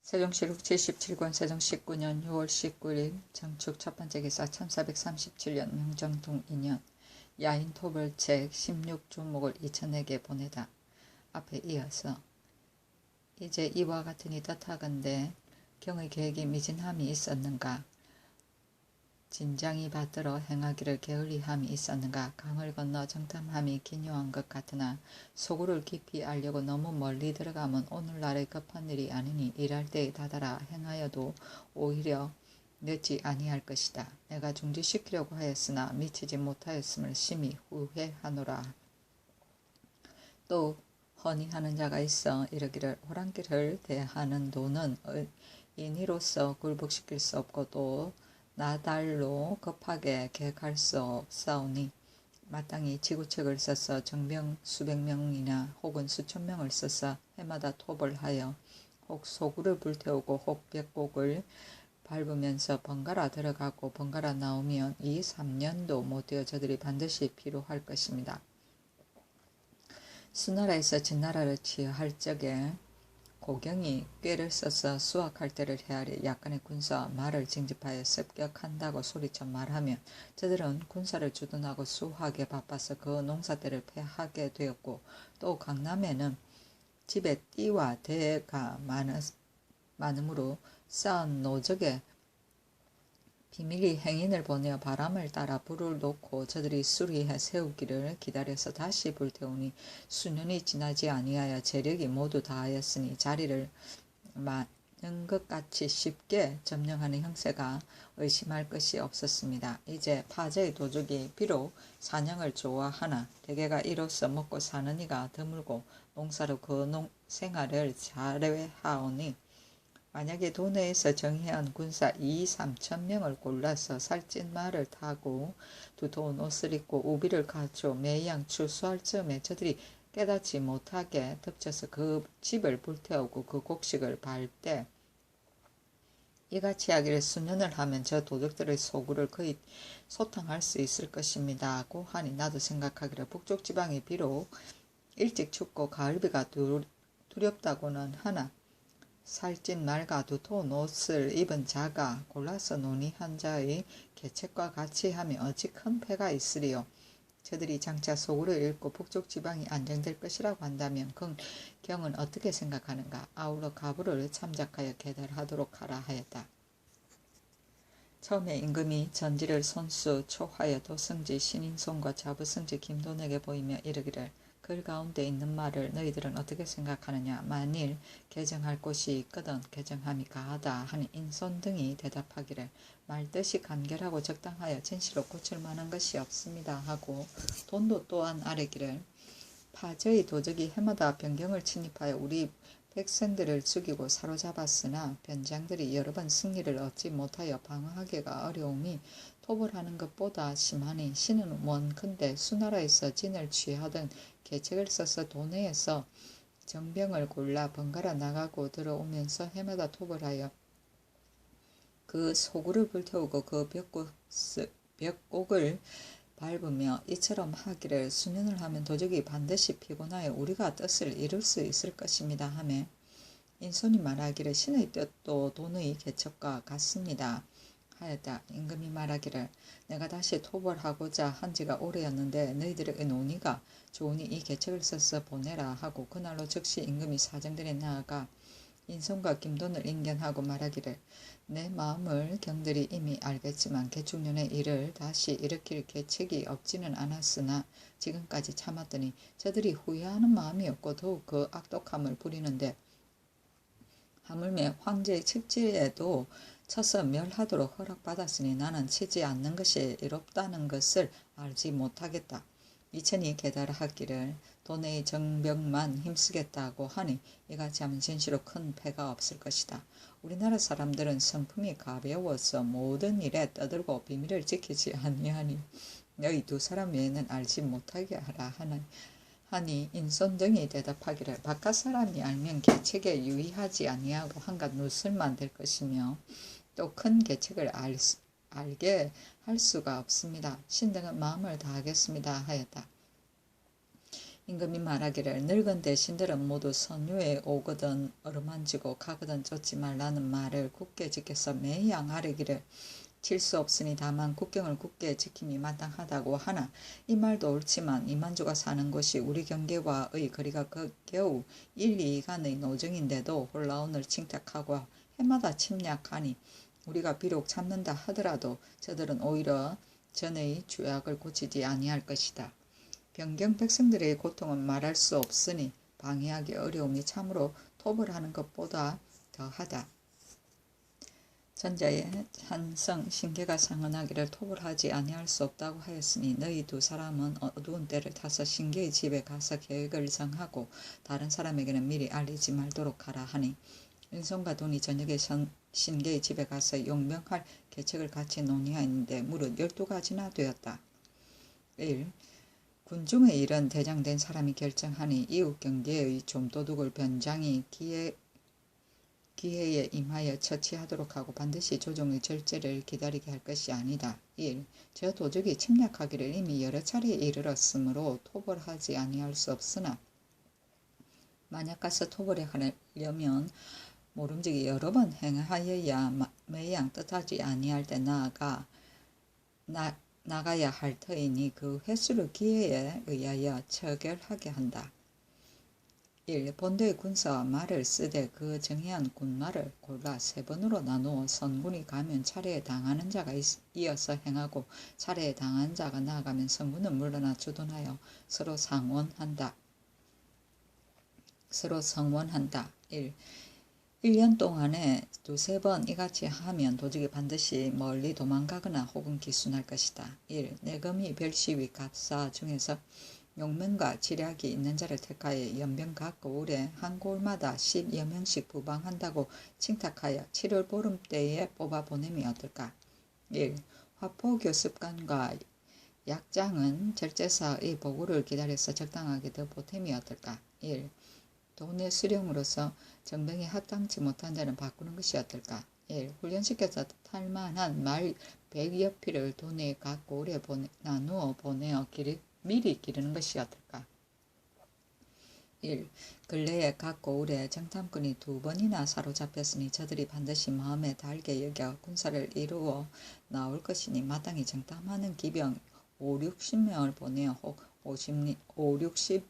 세종실록 77권 세종 19년 6월 19일 정축 첫번째 기사 1437년 명정동 2년 야인토벌책 16조목을 이천에게 보내다. 앞에 이어서 이제 이와 같으니 뜻하건대 경의 계획이 미진함이 있었는가, 진장이 받들어 행하기를 게을리함이 있었는가, 강을 건너 정탐함이 기묘한 것 같으나 소구를 깊이 알려고 너무 멀리 들어가면 오늘날의 급한 일이 아니니 일할 때에 다다라 행하여도 오히려 늦지 아니할 것이다. 내가 중지시키려고 하였으나 미치지 못하였음을 심히 후회하노라. 또 허니 하는 자가 있어 이르기를 호랑길을 대하는 도는 인의로서 굴복시킬 수 없고 또 나달로 급하게 계획할 수 없사오니 마땅히 지구책을 써서 정병 수백 명이나 혹은 수천 명을 써서 해마다 토벌하여 혹 소굴을 불태우고 혹 벽곡을 밟으면서 번갈아 들어가고 번갈아 나오면 2~3년도 못되어 저들이 반드시 필요할 것입니다. 수나라에서 진나라를 취할 적에 고경이 꾀를 써서 수확할 때를 헤아려 약간의 군사와 말을 징집하여 습격한다고 소리쳐 말하면 저들은 군사를 주둔하고 수확에 바빠서 그 농사 때를 패하게 되었고, 또 강남에는 집에 띠와 대가 많으므로 쌓은 노적에 비밀리 행인을 보내어 바람을 따라 불을 놓고 저들이 수리해 세우기를 기다려서 다시 불태우니 수년이 지나지 아니하여 재력이 모두 다하였으니 자리를 많은 것 같이 쉽게 점령하는 형세가 의심할 것이 없었습니다. 이제 파제의 도적이 비록 사냥을 좋아하나 대개가 이로써 먹고 사는 이가 드물고 농사로 그 생활을 잘해하오니 만약에 도내에서 정해한 군사 2~3천 명을 골라서 살찐 말을 타고 두터운 옷을 입고 우비를 갖춰 매양 출소할 즈음에 저들이 깨닫지 못하게 덮쳐서 그 집을 불태우고 그 곡식을 밟을 때 이같이 하기를 수년을 하면 저 도적들의 소굴을 거의 소탕할 수 있을 것입니다고 하니 나도 생각하기를 북쪽 지방이 비록 일찍 춥고 가을비가 두렵다고는 하나 살찐 말과 두터운 옷을 입은 자가 골라서 논의한 자의 계책과 같이 하면 어찌 큰 패가 있으리요. 저들이 장차 소굴을 잃고 북쪽 지방이 안정될 것이라고 한다면 경은 어떻게 생각하는가. 아울러 가부를 참작하여 계달하도록 하라 하였다. 처음에 임금이 전지를 손수 초하여 도승지 신인손과 자부승지 김돈에게 보이며 이르기를 글 가운데 있는 말을 너희들은 어떻게 생각하느냐. 만일 개정할 곳이 있거든 개정함이 가하다 하니 인손 등이 대답하기를 말뜻이 간결하고 적당하여 진실로 고칠 만한 것이 없습니다 하고 돈도 또한 아뢰기를 파저의 도적이 해마다 변경을 침입하여 우리 백성들을 죽이고 사로잡았으나 변장들이 여러 번 승리를 얻지 못하여 방어하기가 어려움이 토벌하는 것보다 심하니 신은 원컨대 수나라에서 진을 취하던 계책을 써서 도내에서 정병을 골라 번갈아 나가고 들어오면서 해마다 토벌하여 그 소굴을 불태우고 그 벽곡을 밟으며 이처럼 하기를 수년을 하면 도적이 반드시 피곤하여 우리가 뜻을 이룰 수 있을 것입니다 하며 인손이 말하기를 신의 뜻도 돈의 계책과 같습니다 하였다. 임금이 말하기를 내가 다시 토벌하고자 한 지가 오래였는데 너희들의 논의가 좋으니 이 계책을 써서 보내라 하고 그날로 즉시 임금이 사정들에 나아가 인손과 김돈을 인견하고 말하기를 내 마음을 경들이 이미 알겠지만 개축년의 일을 다시 일으킬 계책이 없지는 않았으나 지금까지 참았더니 저들이 후회하는 마음이었고 더욱 그 악독함을 부리는데 하물며 황제의 측지에도 쳐서 멸하도록 허락받았으니 나는 치지 않는 것이 이롭다는 것을 알지 못하겠다. 이천이 계달하기를 도내의 정병만 힘쓰겠다고 하니 이같이 하면 진실로 큰 패가 없을 것이다. 우리나라 사람들은 성품이 가벼워서 모든 일에 떠들고 비밀을 지키지 아니하니 너희 두 사람 외에는 알지 못하게 하라 하니 인손 등이 대답하기를 바깥 사람이 알면 계책에 유의하지 아니하고 한갓 누설만 될 것이며 또 큰 계책을 알게 할 수가 없습니다. 신등은 마음을 다하겠습니다 하였다. 임금이 말하기를 늙은 대신들은 모두 선유에 오거든 어루만지고 가거든 쫓지 말라는 말을 굳게 지켜서 매양 아뢰기를 칠 수 없으니 다만 국경을 굳게 지킴이 마땅하다고 하나 이 말도 옳지만 이만주가 사는 곳이 우리 경계와의 거리가 겨우 1, 2간의 노정인데도 홀라온을 침략하고 해마다 침략하니 우리가 비록 참는다 하더라도 저들은 오히려 전의 죄악을 고치지 아니할 것이다. 변경 백성들의 고통은 말할 수 없으니 방해하기 어려움이 참으로 톱을 하는 것보다 더하다. 전자의 한성 신계가 상언하기를 톱을 하지 아니할 수 없다고 하였으니 너희 두 사람은 어두운 때를 타서 신계의 집에 가서 계획을 정하고 다른 사람에게는 미리 알리지 말도록 하라 하니 은손과 돈이 저녁에 신계의 집에 가서 용병할 계책을 같이 논의하였는데 무릇 12가지나 되었다. 1. 군중의 일은 대장된 사람이 결정하니 이웃 경계의 좀도둑을 변장이 기회에 임하여 처치하도록 하고 반드시 조정의 절제를 기다리게 할 것이 아니다. 1. 저 도적이 침략하기를 이미 여러 차례 이르렀으므로 토벌 하지 아니할 수 없으나 만약 가서 토벌에 하려면 모름지기 여러 번 행하여야 매양 뜻하지 아니할 때 나가야 할 터이니 그 횟수를 기회에 의하여 처결하게 한다. 1. 본도의 군사와 말을 쓰되 그 정의한 군말을 골라 세 번으로 나누어 선군이 가면 차례에 당하는 자가 이어서 행하고 차례에 당한 자가 나아가면 선군은 물러나 주둔하여 서로 성원한다. 1. 1년 동안에 두세 번 이같이 하면 도적이 반드시 멀리 도망가거나 혹은 기순할 것이다. 1. 내금이 별시위 갑사 중에서 용명과 지략이 있는 자를 택하여 연병 각 고을에 한 고을마다 10여 명씩 부방한다고 칭탁하여 7월 보름때에 뽑아 보냄이 어떨까? 1. 화포교습관과 약장은 절제사의 보고를 기다려서 적당하게 더 보탬이 어떨까? 1. 돈의 수령으로서 정병이 합당치 못한 자는 바꾸는 것이 어떨까? 1. 훈련시켜서 탈만한 말 100여 필을 돈에 각 고을에 나누어 보내어 미리 기르는 것이 어떨까? 1. 근래에 각 고을에 정탐꾼이 2번이나 사로잡혔으니 저들이 반드시 마음에 달게 여겨 군사를 이루어 나올 것이니 마땅히 정탐하는 기병 5, 60명을 보내어 혹 60리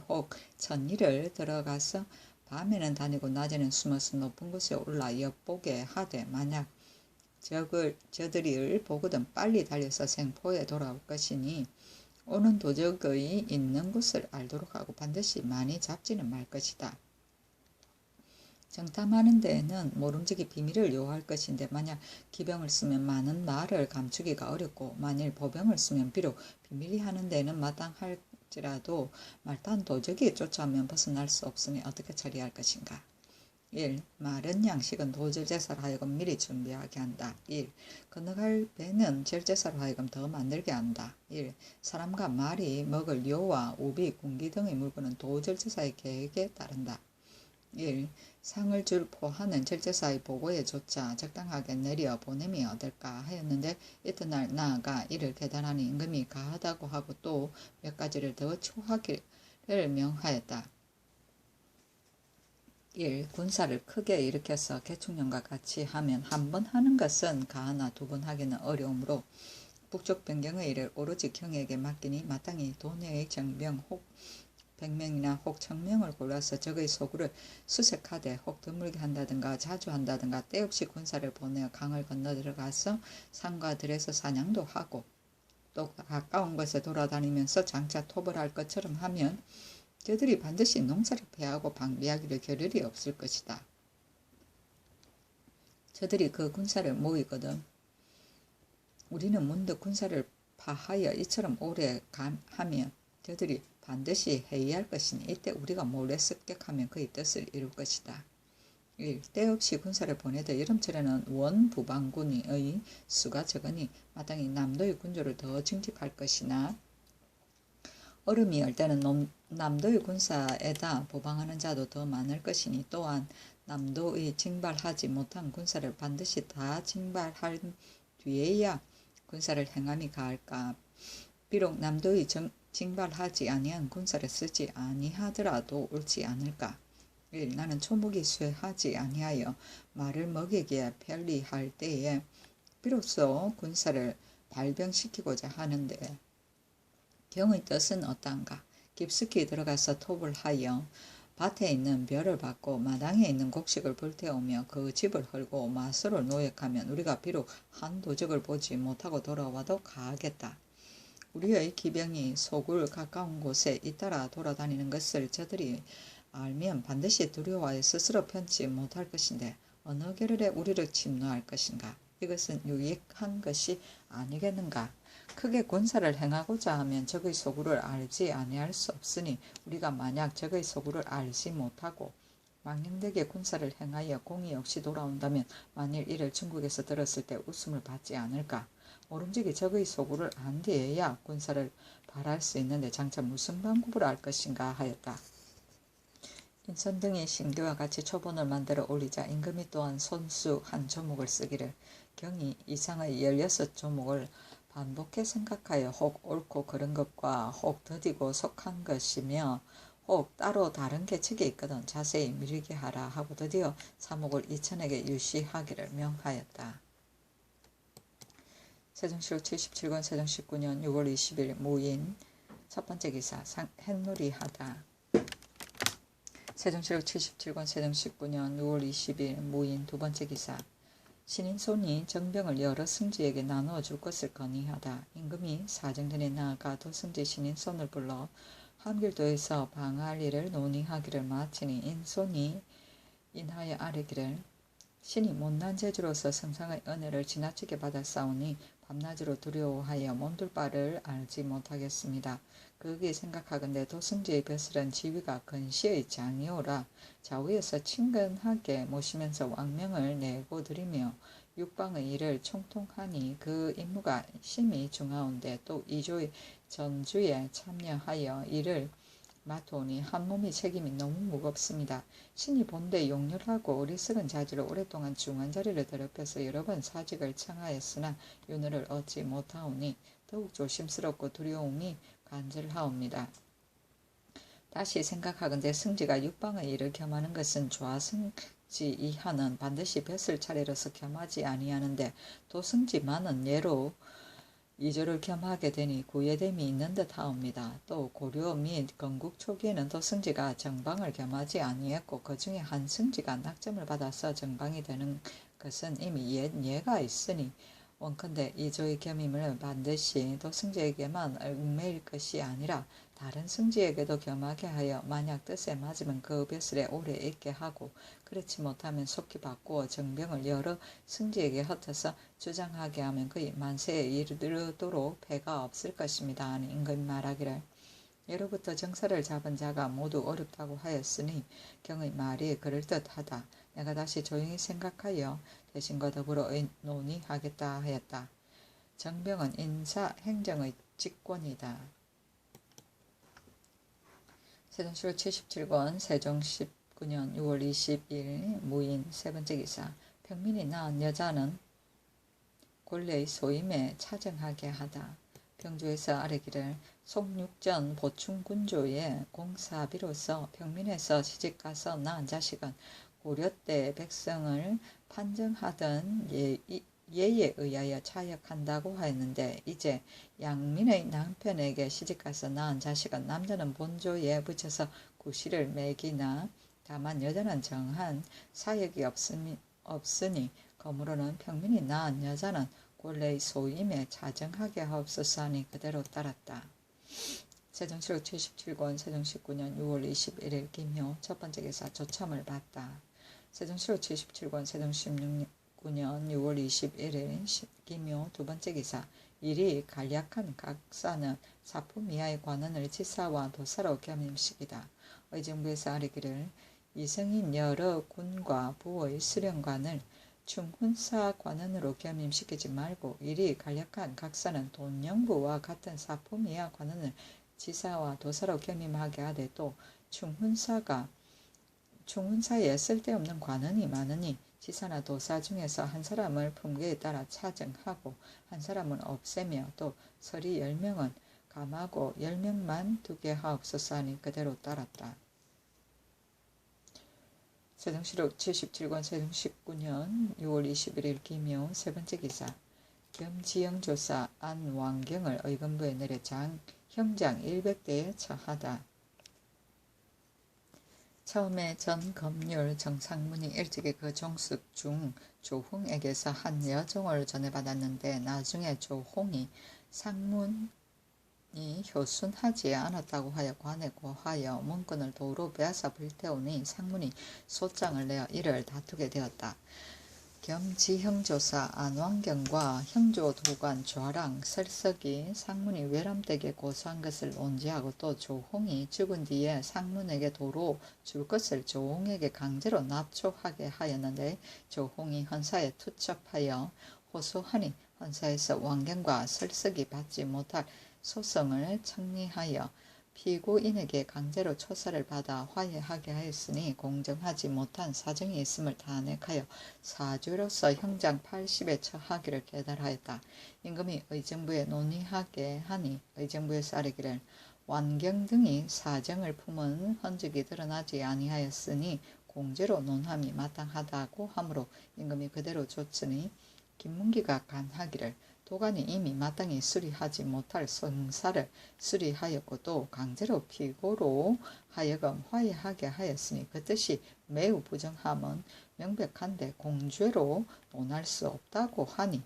혹 1000리를 들어가서 밤에는 다니고 낮에는 숨어서 높은 곳에 올라 엿보게 하되 만약 저들이 보거든 빨리 달려서 생포에 돌아올 것이니 오는 도적의 있는 곳을 알도록 하고 반드시 많이 잡지는 말 것이다. 정탐하는 데에는 모름지기 비밀을 요할 것인데 만약 기병을 쓰면 많은 말을 감추기가 어렵고 만일 보병을 쓰면 비록 비밀이 하는 데는 마땅할지라도 말단 도적이 쫓아오면 벗어날 수 없으니 어떻게 처리할 것인가? 1. 마른 양식은 도절제사로 하여금 미리 준비하게 한다. 1. 건너갈 배는 절제사로 하여금 더 만들게 한다. 1. 사람과 말이 먹을 요와 우비, 군기 등의 물건은 도절제사의 계획에 따른다. 1. 상을 줄 포하는 절제사의 보고에 조차 적당하게 내려 보냄이 어떨까 하였는데 이튿날 나아가 이를 계단하니 임금이 가하다고 하고 또 몇 가지를 더 추하기를 명하였다. 1. 군사를 크게 일으켜서 개축년과 같이 하면 한 번 하는 것은 가하나 2번 하기는 어려우므로 북쪽 변경의 일을 오로지 경에게 맡기니 마땅히 도내의 정병 혹 100명이나 혹 1000명을 골라서 적의 소굴을 수색하되 혹 드물게 한다든가 자주 한다든가 때없이 군사를 보내어 강을 건너 들어가서 산과 들에서 사냥도 하고 또 가까운 곳에 돌아다니면서 장차 토벌할 것처럼 하면 저들이 반드시 농사를 패하고 방비하기를 겨를이 없을 것이다. 저들이 그 군사를 모이거든 우리는 문득 군사를 파하여 이처럼 오래 하면 저들이 반드시 회의할 것이니 이때 우리가 몰래 습격하면 그의 뜻을 이룰 것이다. 1. 때없이 군사를 보내되 여름철에는 원부방군의 수가 적으니 마땅히 남도의 군조를 더 징집할 것이나 얼음이 열 때는 남도의 군사에다 보방하는 자도 더 많을 것이니 또한 남도의 징발하지 못한 군사를 반드시 다 징발한 뒤에야 군사를 행함이 가할까. 비록 남도의 징발하지 아니한 군사를 쓰지 아니하더라도 옳지 않을까. 1. 나는 초목이 쇠하지 아니하여 말을 먹이기에 편리할 때에 비로소 군사를 발병시키고자 하는데 경의 뜻은 어떠한가. 깊숙이 들어가서 톱을 하여 밭에 있는 벼를 받고 마당에 있는 곡식을 불태우며 그 집을 헐고 마수를 노역하면 우리가 비록 한 도적을 보지 못하고 돌아와도 가하겠다. 우리의 기병이 소굴 가까운 곳에 잇따라 돌아다니는 것을 저들이 알면 반드시 두려워하여 스스로 편치 못할 것인데 어느 계를에 우리를 침노할 것인가. 이것은 유익한 것이 아니겠는가. 크게 군사를 행하고자 하면 적의 소굴을 알지 아니할 수 없으니 우리가 만약 적의 소굴을 알지 못하고 망령되게 군사를 행하여 공이 없이 돌아온다면 만일 이를 중국에서 들었을 때 웃음을 받지 않을까. 모름지기 적의 소굴을 안 뒤에야 군사를 발할 수 있는데 장차 무슨 방법을 알 것인가 하였다. 인선 등이 신기와 같이 초본을 만들어 올리자 임금이 또한 손수 한 조목을 쓰기를 경이 이상의 16조목을 반복해 생각하여 혹 옳고 그른 것과 혹 더디고 속한 것이며 혹 따로 다른 계책이 있거든 자세히 미리게 하라 하고 드디어 사목을 이천에게 유시하기를 명하였다. 세종실록 77권 세종 19년 6월 20일 무인 첫 번째 기사 햇놀이하다. 세종실록 77권 세종 19년 6월 20일 무인 두 번째 기사 신인손이 정병을 여러 승지에게 나누어 줄 것을 건의하다. 임금이 사정전에 나아가 도승지 신인손을 불러 함길도에서 방할 일을 논의하기를 마치니 인손이 인하여 아뢰기를 신이 못난 재주로서 성상의 은혜를 지나치게 받았사오니 밤낮으로 두려워하여 몸둘 바를 알지 못하겠습니다. 그게 생각하건대 도승지의 벼슬은 지위가 근시의 장이오라. 좌우에서 친근하게 모시면서 왕명을 내고 드리며 육방의 일을 총통하니 그 임무가 심히 중하온데 또 이조의 전주에 참여하여 일을 맡아오니 한몸의 책임이 너무 무겁습니다. 신이 본데 용렬하고 어리석은 자질로 오랫동안 중한 자리를 더럽혀서 여러 번 사직을 청하였으나 윤회를 얻지 못하오니 더욱 조심스럽고 두려움이 간절하옵니다. 다시 생각하건대 승지가 육방의 일을 겸하는 것은 좌승지 이하는 반드시 벼슬 차례로서 겸하지 아니하는데 도승지만은 예로 이조를 겸하게 되니 구애됨이 있는 듯 하옵니다. 또 고려 및 건국 초기에는 도승지가 정방을 겸하지 아니했고 그 중에 한 승지가 낙점을 받아서 정방이 되는 것은 이미 옛 예가 있으니 원컨대 이조의 겸임을 반드시 도승지에게만 얽매일 것이 아니라 다른 승지에게도 겸하게 하여 만약 뜻에 맞으면 그 벼슬에 오래 있게 하고 그렇지 못하면 속히 바꾸어 정병을 여러 승지에게 흩어서 주장하게 하면 그의 만세에 이르도록 폐가 없을 것입니다. 하니 임금이 말하기를 예로부터 정사를 잡은 자가 모두 어렵다고 하였으니 경의 말이 그럴듯하다. 내가 다시 조용히 생각하여 대신과 더불어 논의하겠다 하였다. 정병은 인사 행정의 직권이다. 세종실록 77권 세종 19년 6월 20일 무인 세 번째 기사 평민이 낳은 여자는 권례의 소임에 차정하게 하다. 병주에서 아뢰기를 송육전 보충군조의 공사비로서 평민에서 시집가서 낳은 자식은 고려 때 백성을 판정하던 예에 의하여 차역한다고 하였는데 이제 양민의 남편에게 시집가서 낳은 자식은 남자는 본조에 붙여서 구실을 매기나 다만 여자는 정한 사역이 없으니 그러므로는 평민이 낳은 여자는 권례의 소임에 차정하게 하옵소서 하니 그대로 따랐다. 세종실록 77권 세종 19년 6월 21일 김효 첫 번째 기사 조참을 받다. 세종실록 77권 세종 16년 6월 21일 김효 두 번째 기사 일이 간략한 각사는 사품 이하의 관원을 지사와 도사로 겸임시키다. 의정부에서 아뢰기를 이성인 여러 군과 부의 수령관을 충훈사 관원으로 겸임시키지 말고 일이 간략한 각사는 돈영부와 같은 사품 이하 관원을 지사와 도사로 겸임하게 하되 또 충훈사에 쓸데없는 관원이 많으니 지사나 도사 중에서 한 사람을 품계에 따라 차정하고 한 사람은 없애며 또 서리 10명은 감하고 10명만 두게 하옵소서 하니 그대로 따랐다. 세종시록 77권 세종 19년 6월 21일 기묘 세 번째 기사. 겸 지형조사 안왕경을 의금부에 내려 형장 100대에 처하다. 처음에 전 검률 정상문이 일찍이 그 종숙 중 조홍에게서 한 여종을 전해받았는데 나중에 조홍이 상문이 효순하지 않았다고 하여 관에 고하여 문건을 도로 빼앗아 불태우니 상문이 소장을 내어 이를 다투게 되었다. 겸 지형조사 안왕경과 형조 도관 좌랑 설석이 상문이 외람되게 고소한 것을 논지하고 또 조홍이 죽은 뒤에 상문에게 도로 줄 것을 조홍에게 강제로 납조하게 하였는데 조홍이 헌사에 투첩하여 호소하니 헌사에서 왕경과 설석이 받지 못할 소송을 청리하여 피고인에게 강제로 초사를 받아 화해하게 하였으니 공정하지 못한 사정이 있음을 탄핵하여 사주로서 형장 80에 처하기를 계달하였다. 임금이 의정부에 논의하게 하니 의정부에서 아뢰기를 완경 등이 사정을 품은 흔적이 드러나지 아니하였으니 공제로 논함이 마땅하다고 하므로 임금이 그대로 줬으니 김문기가 간하기를 도관이 이미 마땅히 수리하지 못할 성사를 수리하였고 또 강제로 피고로 하여금 화해하게 하였으니 그 뜻이 매우 부정함은 명백한데 공죄로 논할 수 없다고 하니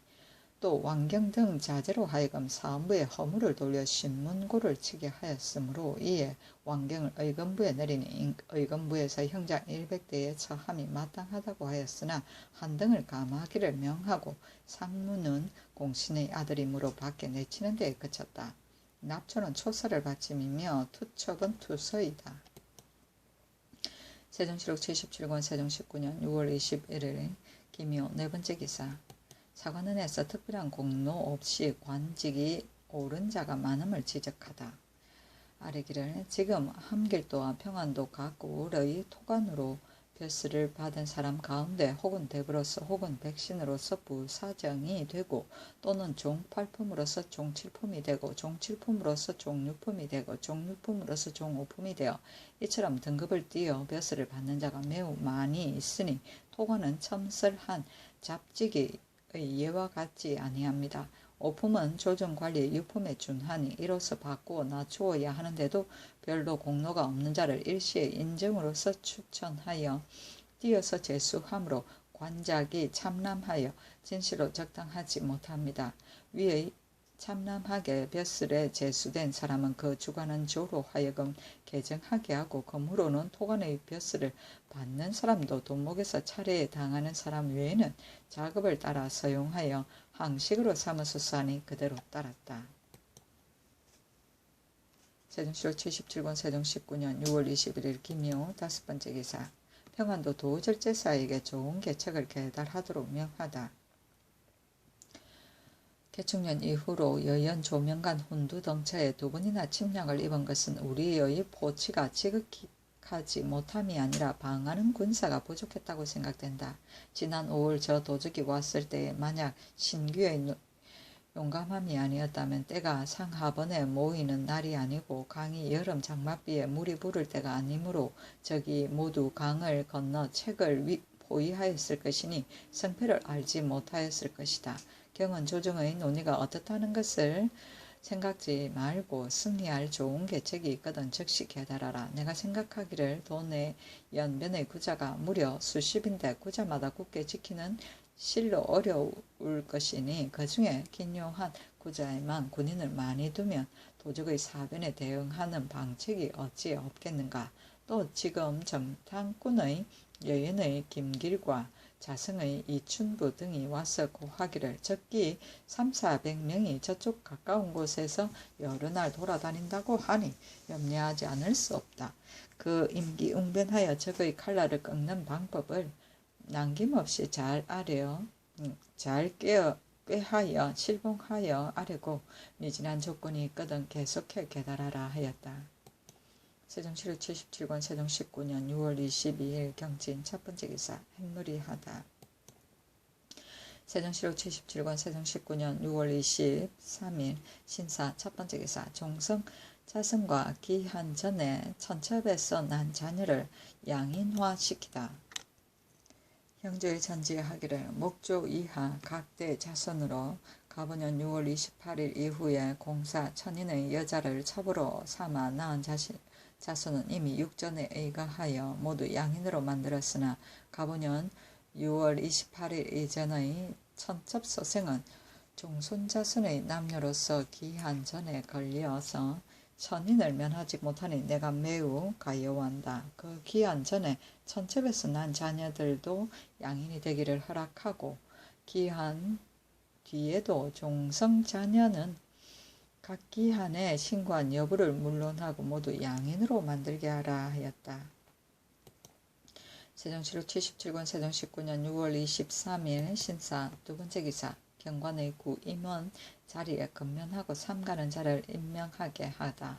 또 왕경 등 자제로 하여금 사헌부에 허물을 돌려 신문고를 치게 하였으므로 이에 왕경을 의금부에 내리니 의금부에서 형장 100대에 처함이 마땅하다고 하였으나 한등을 감하기를 명하고 상무는 공신의 아들이므로 밖에 내치는 데에 그쳤다. 납초는 초사를 받침이며 투첩은 투서이다. 세종시록 77권 세종 19년 6월 21일 기묘 네 번째 기사. 사관원에서 특별한 공로 없이 관직이 오른 자가 많음을 지적하다. 아뢰기를 지금 함길도와 평안도 각구의 토관으로 벼슬을 받은 사람 가운데 혹은 대부로서 혹은 백신으로서 부사정이 되고 또는 종팔품으로서 종칠품이 되고 종칠품으로서 종육품이 되고 종육품으로서 종오품이 되어 이처럼 등급을 띄어 벼슬을 받는 자가 매우 많이 있으니 토관은 첨설한 잡직이 예와 같지 아니합니다. 오품은 조정관리 유품에 준하니 이로써 바꾸어 낮추어야 하는데도 별로 공로가 없는 자를 일시의 인정으로서 추천하여 띄어서 제수함으로 관작이 참람하여 진실로 적당하지 못합니다. 위의 참람하게 벼슬에 제수된 사람은 그 주관한 조로 하여금 개정하게 하고 그무로는 토관의 벼슬을 받는 사람도 돈목에서 차례에 당하는 사람 외에는 작업을 따라 서용하여 항식으로 삼으소서 하니 그대로 따랐다. 세종시록 77권 세종 19년 6월 21일 기묘 다섯 번째 기사. 평안도 도절제사에게 좋은 계책을 계달하도록 명하다. 개축년 이후로 여연 조명간 훈두 덩처에 두 번이나 침략을 입은 것은 우리의 포치가 지극하지 못함이 아니라 방하는 군사가 부족했다고 생각된다. 지난 5월 저 도적이 왔을 때에 만약 신규의 용감함이 아니었다면 때가 상하번에 모이는 날이 아니고 강이 여름 장맛비에 물이 부를 때가 아니므로 적이 모두 강을 건너 책을 포위하였을 것이니 성패를 알지 못하였을 것이다. 경은 조정의 논의가 어떻다는 것을 생각지 말고 승리할 좋은 계책이 있거든 즉시 계달하라. 내가 생각하기를 도내 연변의 구자가 무려 수십인데 구자마다 굳게 지키는 실로 어려울 것이니 그 중에 긴요한 구자에만 군인을 많이 두면 도적의 사변에 대응하는 방책이 어찌 없겠는가. 또 지금 정탐꾼의 여연의 김길과 자성의 이춘부 등이 와서 고하기를 적기 3,400명이 저쪽 가까운 곳에서 여러 날 돌아다닌다고 하니 염려하지 않을 수 없다. 그 임기응변하여 적의 칼날을 꺾는 방법을 남김없이 잘 꾀하여 실봉하여 아뢰고 미진한 조건이 있거든 계속해 계달하라 하였다. 세종시록 77권 세종 19년 6월 22일 경진 첫 번째 기사. 행무리하다. 세종시록 77권 세종 19년 6월 23일 신사 첫 번째 기사 종성 자선과 기한 전에 천첩에서 난 자녀를 양인화시키다. 형제의 전지하기를 목조 이하 각대 자손으로 가보년 6월 28일 이후에 공사 천인의 여자를 첩으로 삼아 낳은 자손은 이미 육전에 의거하여 모두 양인으로 만들었으나 가보년 6월 28일 이전의 천첩소생은 종손자손의 남녀로서 기한 전에 걸려서 천인을 면하지 못하니 내가 매우 가여워한다. 그 기한 전에 천첩에서 난 자녀들도 양인이 되기를 허락하고 기한 뒤에도 종성 자녀는 각 기한의 신고한 여부를 물론하고 모두 양인으로 만들게 하라 하였다. 세종시록 77권 세종 19년 6월 23일 신사 두 번째 기사 경관의 구 임원 자리에 근면하고 삼가는 자를 임명하게 하다.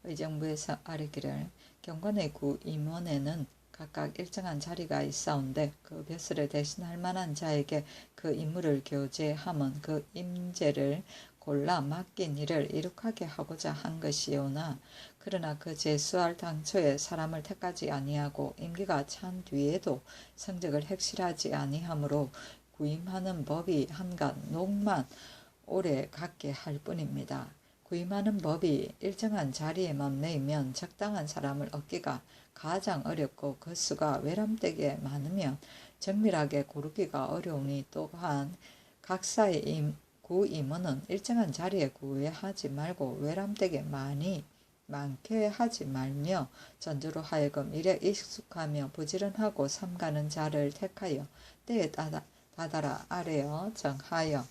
의정부에서 아뢰기를 경관의 구 임원에는 각각 일정한 자리가 있사온데 그 벼슬을 대신할 만한 자에게 그 임무를 교제함은 그 임제를 골라 맡긴 일을 이룩하게 하고자 한 것이오나 그러나 그 제수할 당초에 사람을 택하지 아니하고 임기가 찬 뒤에도 성적을 핵실하지 아니하므로 구임하는 법이 한간 녹만 오래 갖게 할 뿐입니다. 구임하는 법이 일정한 자리에만 매이면 적당한 사람을 얻기가 가장 어렵고 그 수가 외람되게 많으면 정밀하게 고르기가 어려우니 또한 각사의 구임원은 일정한 자리에 구애하지 말고 외람되게 많게 하지 말며 전주로 하여금 일에 익숙하며 부지런하고 삼가는 자를 택하여 때에 다다라 아래어 정하여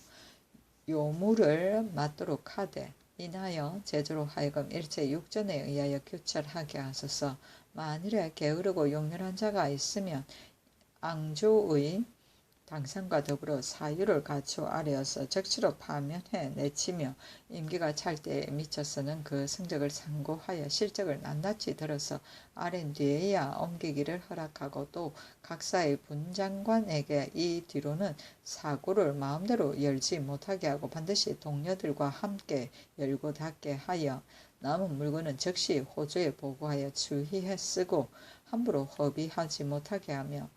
요무를 맡도록 하되 인하여 제주로 하여금 일체 육전에 의하여 규철하게 하소서. 만일에 게으르고 용렬한 자가 있으면 앙조의 당상과 더불어 사유를 갖추어 아래어서 적시로 파면해 내치며 임기가 찰 때에 미쳐서는 그 성적을 상고하여 실적을 낱낱이 들어서 아랜 뒤에야 옮기기를 허락하고 또 각사의 분장관에게 이 뒤로는 사고를 마음대로 열지 못하게 하고 반드시 동료들과 함께 열고 닫게 하여 남은 물건은 즉시 호조에 보고하여 주의해 쓰고 함부로 허비하지 못하게 하며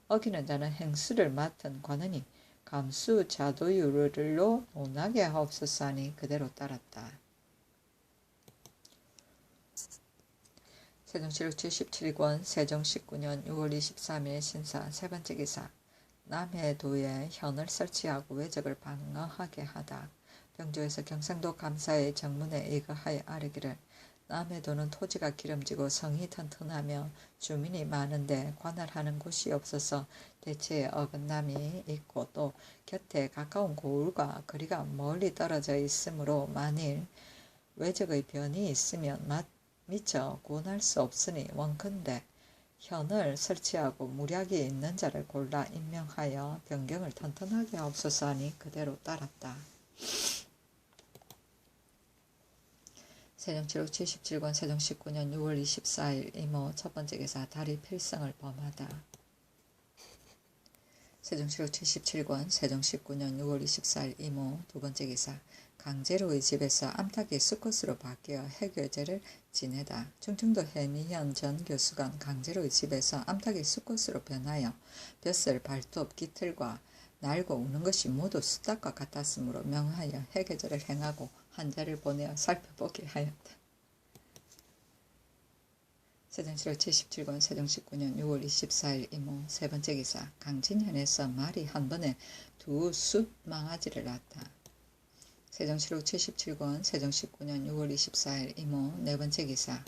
어기는 자는 행수를 맡은 관원이 감수 자도율로 논하게 하옵소서 하니 그대로 따랐다. 세종시록 77권 세종 19년 6월 23일 신사 세 번째 기사 남해도에 현을 설치하고 외적을 방어하게 하다. 병조에서 경상도 감사의 정문에 의거하여 아뢰기를 남해도는 토지가 기름지고 성이 튼튼하며 주민이 많은데 관할하는 곳이 없어서 대체에 어긋남이 있고 또 곁에 가까운 고을과 거리가 멀리 떨어져 있으므로 만일 외적의 변이 있으면 미처 구원할 수 없으니 원컨대 현을 설치하고 무략이 있는 자를 골라 임명하여 변경을 튼튼하게 하옵소서 하니 그대로 따랐다. 세종시록 77권 세종 19년 6월 24일 이모 첫 번째 기사 다리 필성을 범하다. 세종시록 77권 세종 19년 6월 24일 이모 두 번째 기사 강제로의 집에서 암탉이 수컷으로 바뀌어 해교제를 지내다. 충청도 해미현 전 교수관 강제로의 집에서 암탉이 수컷으로 변하여 벼슬, 발톱, 깃털과 날고 우는 것이 모두 수탉과 같았으므로 명하여 해교제를 행하고 한자를 보내어 살펴보게 하였다. 세종시록 77권 세종 19년 6월 24일 이모 세 번째 기사 강진현에서 말이 한 번에 두 숫 망아지를 낳았다. 세종시록 77권 세종 19년 6월 24일 이모 네 번째 기사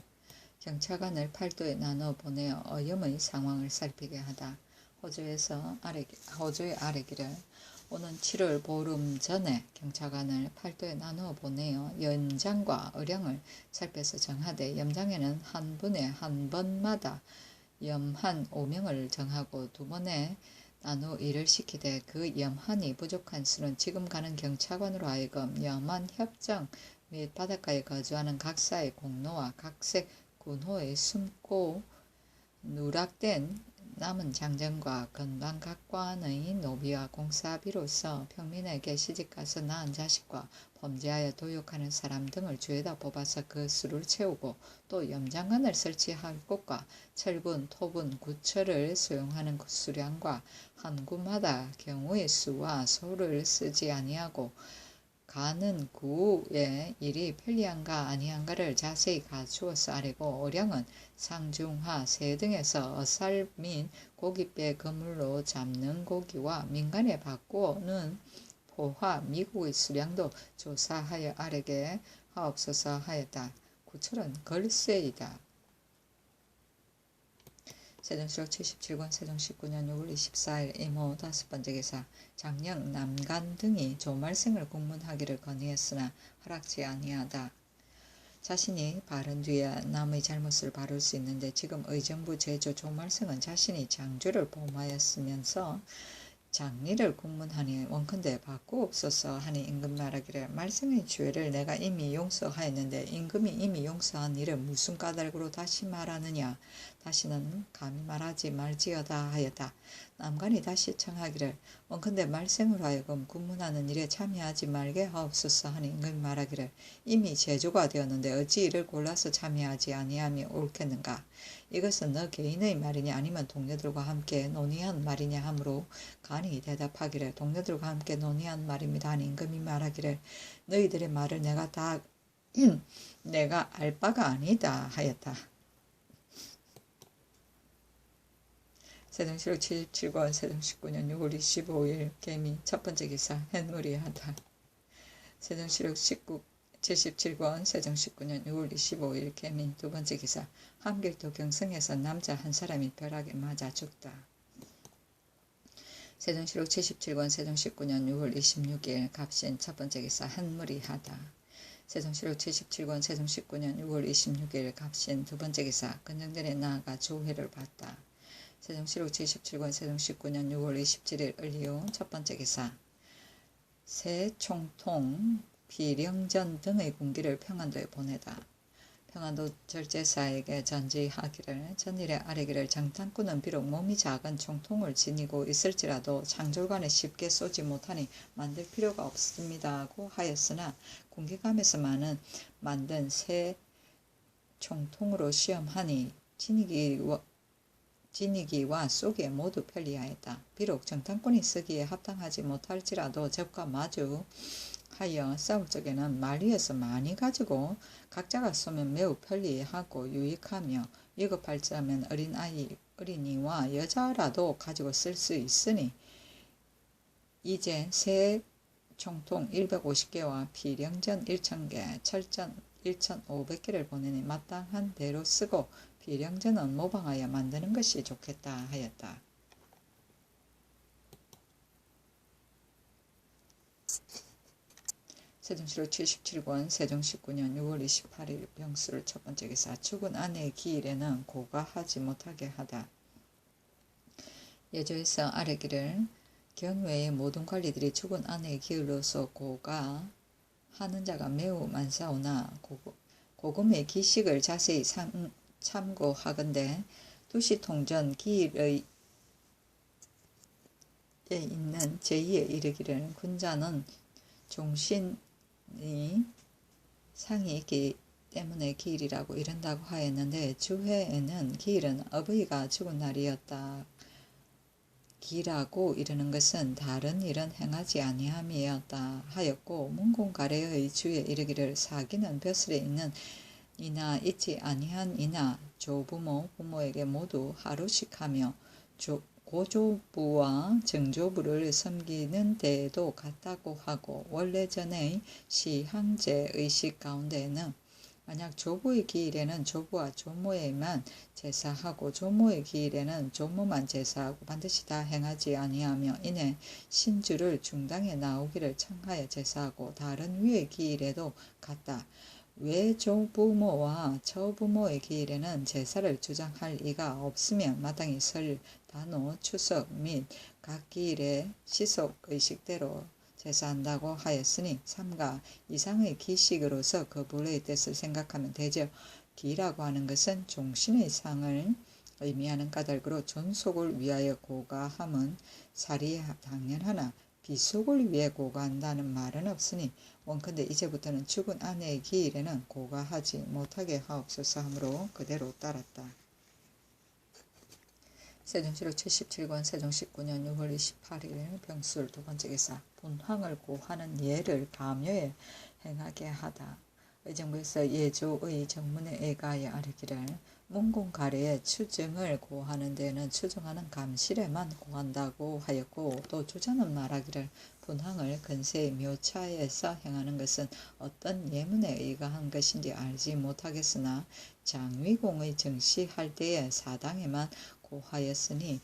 경찰관을 팔도에 나눠 보내어 어염의 상황을 살피게 하다. 호조의 아뢰기를 오는 7월 보름 전에 경찰관을 팔도에 나누어 보내어 연장과 의령을 살펴서 정하되 염장에는 한 분에 한 번마다 염한 5명을 정하고 두 번에 나누어 일을 시키되 그 염한이 부족한 수는 지금 가는 경찰관으로 하여금 염한 협정 및 바닷가에 거주하는 각사의 공로와 각색 군호에 숨고 누락된 남은 장정과 건방각관의 노비와 공사비로서 평민에게 시집가서 낳은 자식과 범죄하여 도욕하는 사람 등을 주에다 뽑아서 그 수를 채우고 또 염장관을 설치할 곳과 철분, 토분, 구처를 소용하는 수량과 한 구마다 경우의 수와 소를 쓰지 아니하고 가는 구의 일이 편리한가 아니한가를 자세히 갖추어서 아뢰고 어량은 상중하 세 등에서 어살 및 고깃배 그물로 잡는 고기와 민간에 바꾸는 포화 미국의 수량도 조사하여 아래게 하옵소서 하였다. 구철은 걸세이다. 세종시록 77권 세종 19년 6월 24일 이모 5번째 기사 장령 남간 등이 조말생을 공문하기를 건의했으나 허락지 아니하다. 자신이 바른 뒤에 남의 잘못을 바를 수 있는데 지금 의정부 제조 조말생은 자신이 장주를 범하였으면서 장리를 공문하니 원컨대 바꾸옵소서 하니 임금 말하기를 말생의 죄를 내가 이미 용서하였는데 임금이 이미 용서한 일을 무슨 까닭으로 다시 말하느냐. 다시는 감히 말하지 말지어다 하였다. 남관이 다시 청하기를 원컨대 말생으로 하여금 군문하는 일에 참여하지 말게 하옵소서 하니 임금이 말하기를 이미 제조가 되었는데 어찌 이를 골라서 참여하지 아니함이 옳겠는가. 이것은 너 개인의 말이냐 아니면 동료들과 함께 논의한 말이냐 하므로 간이 대답하기를 동료들과 함께 논의한 말입니다 하니 임금이 말하기를 너희들의 말을 내가 다 내가 알 바가 아니다 하였다. 세종시록 77권 세종 19년 6월 25일 개미 첫번째 기사 햇무리하다. 세종시록 77권 세종 19년 6월 25일 개미 두번째 기사 함길도 경성에서 남자 한 사람이 벼락에 맞아 죽다. 세종시록 77권 세종 19년 6월 26일 갑신 첫번째 기사 햇무리하다. 세종시록 77권 세종 19년 6월 26일 갑신 두번째 기사 근정전에 나아가 조회를 받다. 세종시록 77권 세종 19년 6월 27일 을리오 첫번째 기사 새 총통 비령전 등의 군기를 평안도에 보내다. 평안도 절제사에게 전지하기를 전일에 아뢰기를 장탄꾼은 비록 몸이 작은 총통을 지니고 있을지라도 창졸관에 쉽게 쏘지 못하니 만들 필요가 없습니다고 하였으나 군기감에서만은 만든 새 총통으로 시험하니 지니기와 쏘기에 모두 편리하였다. 비록 정탐꾼이 쓰기에 합당하지 못할지라도 적과 마주하여 싸울 적에는 말 위에서 많이 가지고 각자가 쏘면 매우 편리하고 유익하며 위급할 자면 어린이와 여자라도 가지고 쓸 수 있으니 이제 새 총통 150개와 비령전 1000개, 철전 1500개를 보내니 마땅한 대로 쓰고 비령전은 모방하여 만드는 것이 좋겠다 하였다. 세종시록 77권 세종 19년 6월 28일 병수를 첫번째 기사 죽은 아내의 기일에는 고가하지 못하게 하다. 예조에서 아뢰기를 경외의 모든 관리들이 죽은 아내의 기일로서 고가하는 자가 매우 많사오나 고금의 기식을 자세히 참고하건대 두시통전 기일에 있는 제2에 이르기를 군자는 종신이 상이 있기 때문에 기일이라고 이른다고 하였는데 주회에는 기일은 어버이가 죽은 날이었다. 기라고 이르는 것은 다른 일은 행하지 아니함이었다 하였고 문공가래의 주에 이르기를 사기는 벼슬에 있는 이나 있지 아니한 이나 조부모 부모에게 모두 하루씩 하며 고조부와 정조부를 섬기는 데에도 같다고 하고 원래 전의 시항제 의식 가운데에는 만약 조부의 기일에는 조부와 조모에만 제사하고 조모의 기일에는 조모만 제사하고 반드시 다 행하지 아니하며 이내 신주를 중당에 나오기를 청하여 제사하고 다른 위의 기일에도 같다. 외조부모와 처부모의 기일에는 제사를 주장할 이가 없으면 마땅히 설, 단오, 추석 및 각 기일의 시속의식대로 제사한다고 하였으니 삼가 이상의 기식으로서 그 본래의 뜻을 생각하면 되죠. 기라고 하는 것은 종신의 상을 의미하는 까닭으로 존속을 위하여 고가함은 사리 당연하나 비속을 위해 고가한다는 말은 없으니 원컨대 이제부터는 죽은 아내의 기일에는 고가하지 못하게 하옵소서 하므로 그대로 따랐다. 세종시록 77권 세종 19년 6월 28일 병술 두 번째 기사 분황을 고하는 예를 감요에 행하게 하다. 의정부에서 예조의 정문에 의가하여 아뢰기를 문공가래의 추증을 고하는 데에는 추증하는 감실에만 고한다고 하였고 또 주자는 말하기를 분황을 근세의 묘차에서 행하는 것은 어떤 예문에 의거한 것인지 알지 못하겠으나 장위공의 정시할 때에 사당에만 고하였으니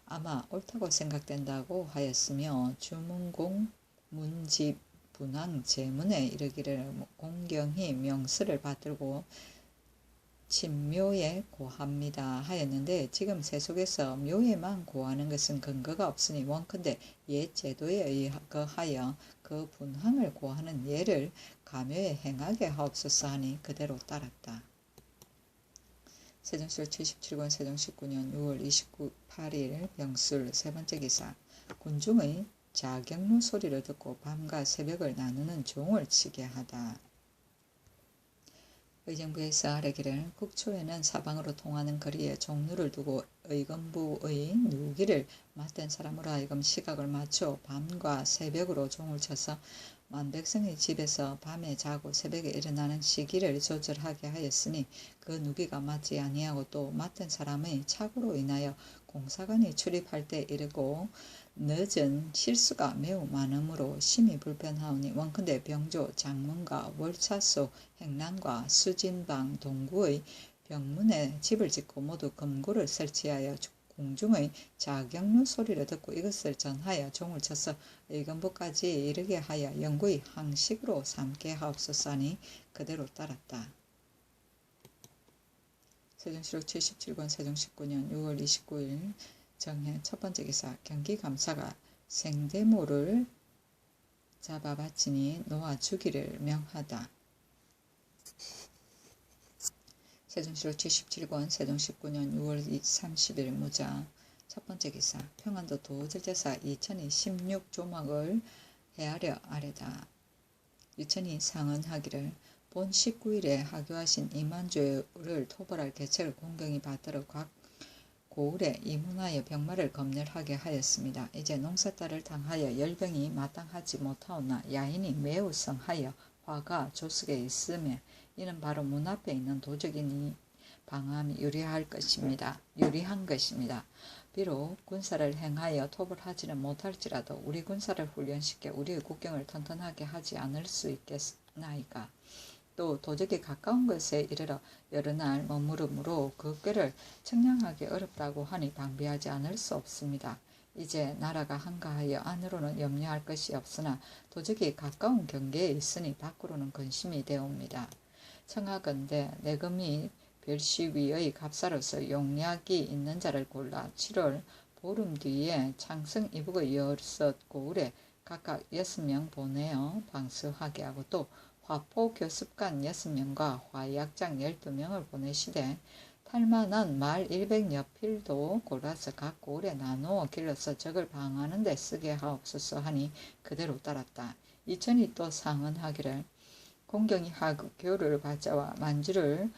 아마 옳다고 생각된다고 하였으며 주문공 문집 분황 제문에 이르기를 공경히 명스를 받들고 친묘에 고합니다 하였는데 지금 세속에서 묘에만 고하는 것은 근거가 없으니 원컨대 옛 제도에 의거하여 그 분황을 고하는 예를 감요에 행하게 하옵소서 하니 그대로 따랐다. 세종시록 77권 세종 19년 6월 28일 병술 세 번째 기사 군중의 자경루 소리를 듣고 밤과 새벽을 나누는 종을 치게 하다. 의정부에서 아뢰기를 국초에는 사방으로 통하는 거리에 종루를 두고 의건부의 누기를 맡은 사람으로 하여금 시각을 맞춰 밤과 새벽으로 종을 쳐서 만백성의 집에서 밤에 자고 새벽에 일어나는 시기를 조절하게 하였으니 그 누기가 맞지 아니하고 또 맡은 사람의 착오로 인하여 공사관이 출입할 때 이르고 늦은 실수가 매우 많으므로 심히 불편하오니 원컨대 병조, 장문과 월차소, 행랑과 수진방, 동구의 병문에 집을 짓고 모두 금고를 설치하여 공중의 자경루 소리를 듣고 이것을 전하여 종을 쳐서 의건부까지 이르게 하여 영구의 항식으로 삼게 하옵소서 하니 그대로 따랐다. 세종시록 77권 세종 19년 6월 29일 정해 첫 번째 기사 경기감사가 생대모를 잡아 바치니 놓아 주기를 명하다. 세종시록 77권 세종 19년 6월 30일 무자 첫 번째 기사 평안도 도절제사 이천이 16조막을 헤아려 아래다. 유천이 상언하기를 본 19일에 하교하신 이만조를 토벌할 계책을 공경히 받들어 각 고을에 이문하여 병마를 검열하게 하였습니다. 이제 농사딸을 당하여 열병이 마땅하지 못하오나 야인이 매우 성하여 화가 조숙에 있음에 이는 바로 문 앞에 있는 도적이니 방함이 유리한 것입니다. 비록 군사를 행하여 토벌하지는 못할지라도 우리 군사를 훈련시켜 우리의 국경을 튼튼하게 하지 않을 수 있겠나이까. 또 도적이 가까운 곳에 이르러 여러 날 머무르므로 그 꾀를 측량하기 어렵다고 하니 방비하지 않을 수 없습니다. 이제 나라가 한가하여 안으로는 염려할 것이 없으나 도적이 가까운 경계에 있으니 밖으로는 근심이 되옵니다. 청하건대 내금이 별시위의 갑사로서 용약이 있는 자를 골라 7월 보름 뒤에 창성 이북의 6고을에 각각 6명 보내어 방수하게 하고 또 화포 교습관 6명과 화약장 12명을 보내시되 탈만한 말 100여 필도 골라서 각 고을에 나누어 길러서 적을 방하는 데 쓰게 하옵소서 하니 그대로 따랐다. 이천이 또 상언하기를 공경이 하교를 받자와 만주를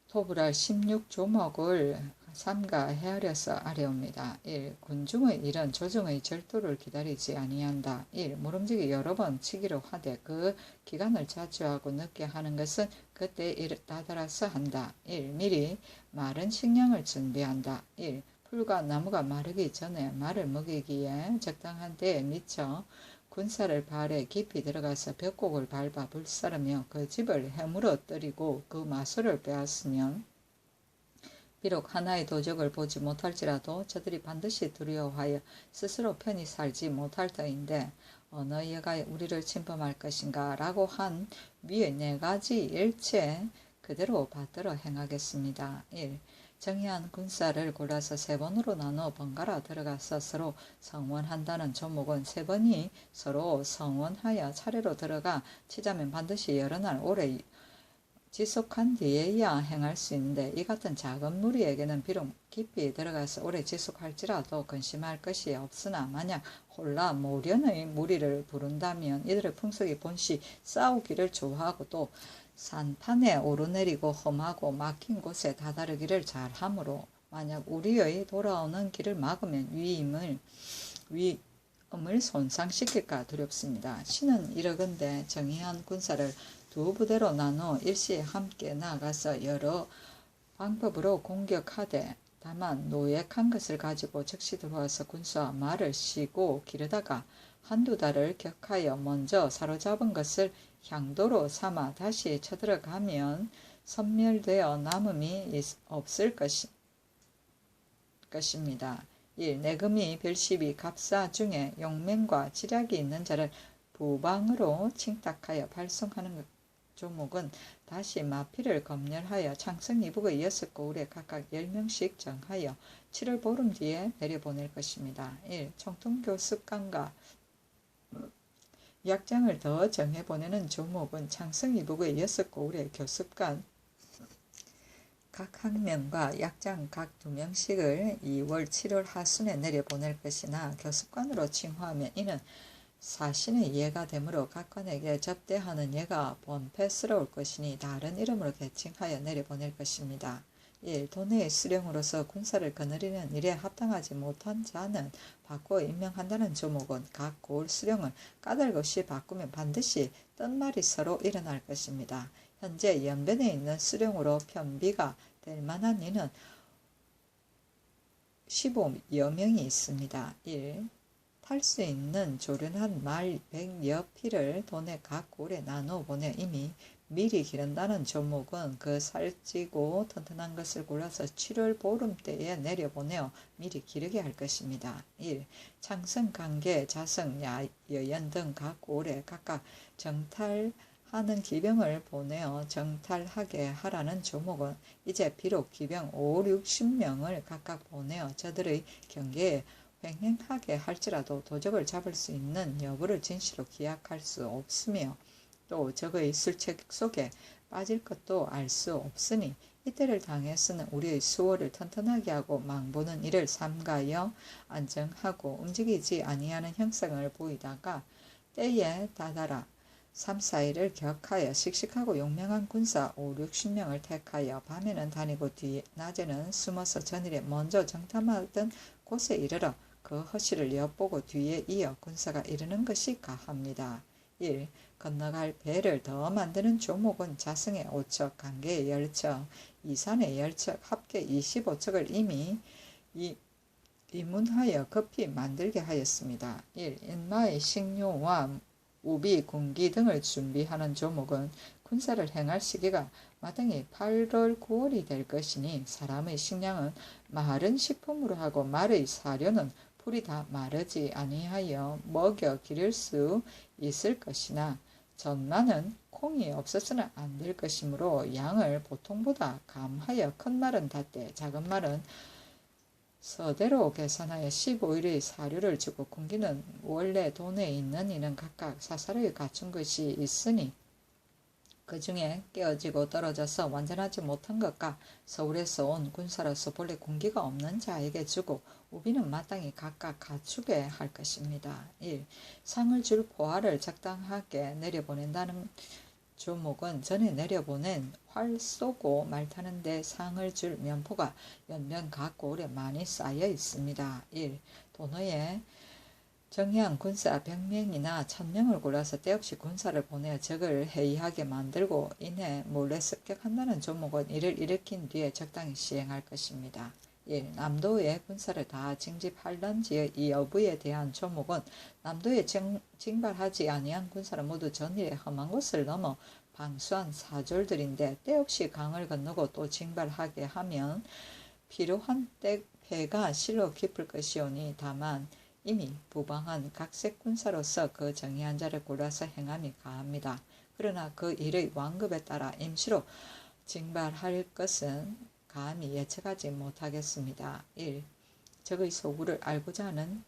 토불할 16조목을 삼가 헤아려서 아뢰옵니다. 1. 군중의 일은 조정의 절도를 기다리지 아니한다. 1. 모름지기 여러 번 치기로 하되 그 기간을 자주 하고 늦게 하는 것은 그때 따라서 한다. 1. 미리 마른 식량을 준비한다. 1. 풀과 나무가 마르기 전에 말을 먹이기에 적당한 때에 미쳐 군사를 발에 깊이 들어가서 벽곡을 밟아 불사르며 그 집을 해물어 떨이고 그 마술을 빼앗으면 비록 하나의 도적을 보지 못할지라도 저들이 반드시 두려워하여 스스로 편히 살지 못할 터인데 어느 여가 우리를 침범할 것인가 라고 한 위의 4가지 일체 그대로 받들어 행하겠습니다. 1. 정의한 군사를 골라서 3번으로 나누어 번갈아 들어가서 서로 성원한다는 조목은 3번이 서로 성원하여 차례로 들어가 치자면 반드시 여러 날 오래 지속한 뒤에야 행할 수 있는데 이 같은 작은 무리에게는 비록 깊이 들어가서 오래 지속할지라도 근심할 것이 없으나 만약 홀라 모련의 무리를 부른다면 이들의 풍속이 본시 싸우기를 좋아하고 또 산판에 오르내리고 험하고 막힌 곳에 다다르기를 잘하므로 만약 우리의 돌아오는 길을 막으면 위임을 손상시킬까 두렵습니다. 신은 이러건대 정의한 군사를 두 부대로 나누어 일시에 함께 나가서 여러 방법으로 공격하되 다만 노획한 것을 가지고 즉시 들어와서 군수와 말을 쉬고 기르다가 한두 달을 격하여 먼저 사로잡은 것을 향도로 삼아 다시 쳐들어가면 섬멸되어 남음이 없을 것입니다. 1. 내금이 별십이 갑사 중에 용맹과 지략이 있는 자를 부방으로 칭탁하여 발송하는 조목은 다시 마피를 검열하여 창성 이북의 6고을에 각각 10명씩 정하여 7월 보름 뒤에 내려보낼 것입니다. 1. 총통교습관과 약장을 더 정해보내는 조목은 창성 이북의 6고을에 교습관 각 1명과 약장 각 2명씩을 2월 7월 하순에 내려보낼 것이나 교습관으로 칭호하면 이는 사신의 예가 되므로 각관에게 접대하는 예가 번패스러울 것이니 다른 이름으로 개칭하여 내려보낼 것입니다. 1. 도내의 수령으로서 군사를 거느리는 일에 합당하지 못한 자는 바꿔 임명한다는 조목은 각 고을 수령을 까닭없이 바꾸면 반드시 뜬말이 서로 일어날 것입니다. 현재 연변에 있는 수령으로 편비가 될 만한 이는 15여 명이 있습니다. 1. 탈 수 있는 조련한 말 100여匹를 도내 각 고을에 나누어 보내 이미 미리 기른다는 조목은 그 살찌고 튼튼한 것을 골라서 7월 보름 때에 내려보내어 미리 기르게 할 것입니다. 1. 창성, 강계, 자성, 여연 등 각 고을에 각각 정탈하는 기병을 보내어 정탈하게 하라는 조목은 이제 비록 기병 5, 60명을 각각 보내어 저들의 경계에 횡행하게 할지라도 도적을 잡을 수 있는 여부를 진실로 기약할 수 없으며 또 적의 술책 속에 빠질 것도 알 수 없으니 이때를 당해서는 우리의 수호를 튼튼하게 하고 망보는 이를 삼가여 안정하고 움직이지 아니하는 형상을 보이다가 때에 다다라 3, 4일을 격하여 씩씩하고 용맹한 군사 5, 60명을 택하여 밤에는 다니고 낮에는 숨어서 전일에 먼저 정탐하던 곳에 이르러 그 허실을 엿보고 뒤에 이어 군사가 이르는 것이 가합니다. 1. 건너갈 배를 더 만드는 조목은 자성의 5척, 강계의 10척, 이산의 10척, 합계 25척을 이미 이문하여 급히 만들게 하였습니다. 1. 인마의 식료와 우비, 군기 등을 준비하는 조목은 군사를 행할 시기가 마땅히 8월, 9월이 될 것이니 사람의 식량은 마른 식품으로 하고 말의 사료는 풀이 다 마르지 아니하여 먹여 기를 수 있을 것이나 전마는 콩이 없어서는 안 될 것이므로 양을 보통보다 감하여 큰 말은 닷대 작은 말은 서대로 계산하여 15일의 사료를 주고 군기는 원래 돈에 있는 이는 각각 사사를 갖춘 것이 있으니 그 중에 깨어지고 떨어져서 완전하지 못한 것과 서울에서 온 군사로서 본래 군기가 없는 자에게 주고 우비는 마땅히 각각 갖추게 할 것입니다. 1. 상을 줄 포화를 적당하게 내려보낸다는 조목은 전에 내려보낸 활 쏘고 말 타는데 상을 줄 면포가 연면 각 고을에 많이 쌓여 있습니다. 1. 도너에 정의한 군사 100명이나 1000명을 골라서 때없이 군사를 보내어 적을 해이하게 만들고 이내 몰래 습격한다는 조목은 이를 일으킨 뒤에 적당히 시행할 것입니다. 1. 남도의 군사를 다 징집할런지의 이 여부에 대한 조목은 남도에 징발하지 아니한 군사를 모두 전일에 험한 곳을 넘어 방수한 사졸들인데 때없이 강을 건너고 또 징발하게 하면 필요한 패가 실로 깊을 것이오니 다만 이미 부방한 각색 군사로서 그 정의한 자를 골라서 행함이 가합니다. 그러나 그 일의 완급에 따라 임시로 징발할 것은 감히 예측하지 못하겠습니다. 1. 적의 소구를 알고자 하는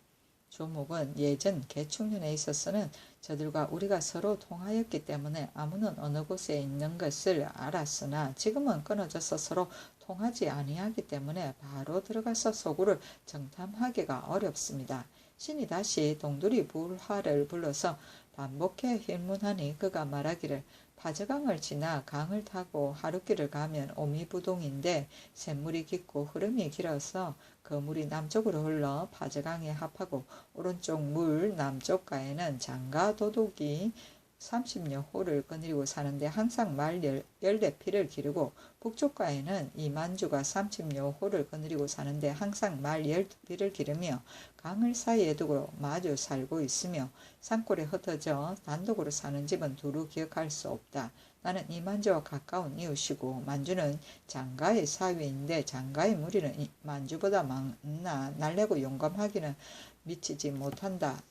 조목은 예전 개축년에 있어서는 저들과 우리가 서로 통하였기 때문에 아무는 어느 곳에 있는 것을 알았으나 지금은 끊어져서 서로 통하지 아니하기 때문에 바로 들어가서 소굴을 정탐하기가 어렵습니다. 신이 다시 동두리 불화를 불러서 반복해 힐문하니 그가 말하기를 파저강을 지나 강을 타고 하룻길을 가면 오미부동인데 샘물이 깊고 흐름이 길어서 그 물이 남쪽으로 흘러 파저강에 합하고 오른쪽 물 남쪽가에는 장가 도둑이 30여 호를 거느리고 사는데 항상 말 14피를 기르고 북쪽가에는 이만주가 30여 호를 거느리고 사는데 항상 말 12피를 기르며 강을 사이에 두고 마주 살고 있으며 산골에 흩어져 단독으로 사는 집은 두루 기억할 수 없다. 나는 이만주와 가까운 이웃이고 만주는 장가의 사위인데 장가의 무리는 만주보다 많나 날래고 용감하기는 미치지 못한다.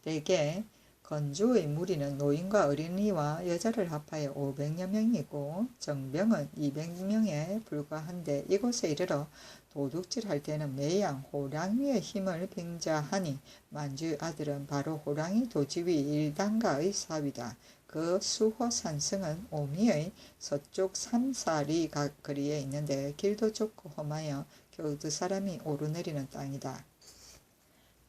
대개 건주의 무리는 노인과 어린이와 여자를 합하여 500여 명이고 정병은 200명에 불과한데 이곳에 이르러 도둑질할 때는 매양 호랑이의 힘을 빙자하니 만주의 아들은 바로 호랑이 도지위 일당가의 사위다. 그 수호산성은 오미의 서쪽 3-4리 거리에 있는데 길도 좁고 험하여 겨우 2사람이 오르내리는 땅이다.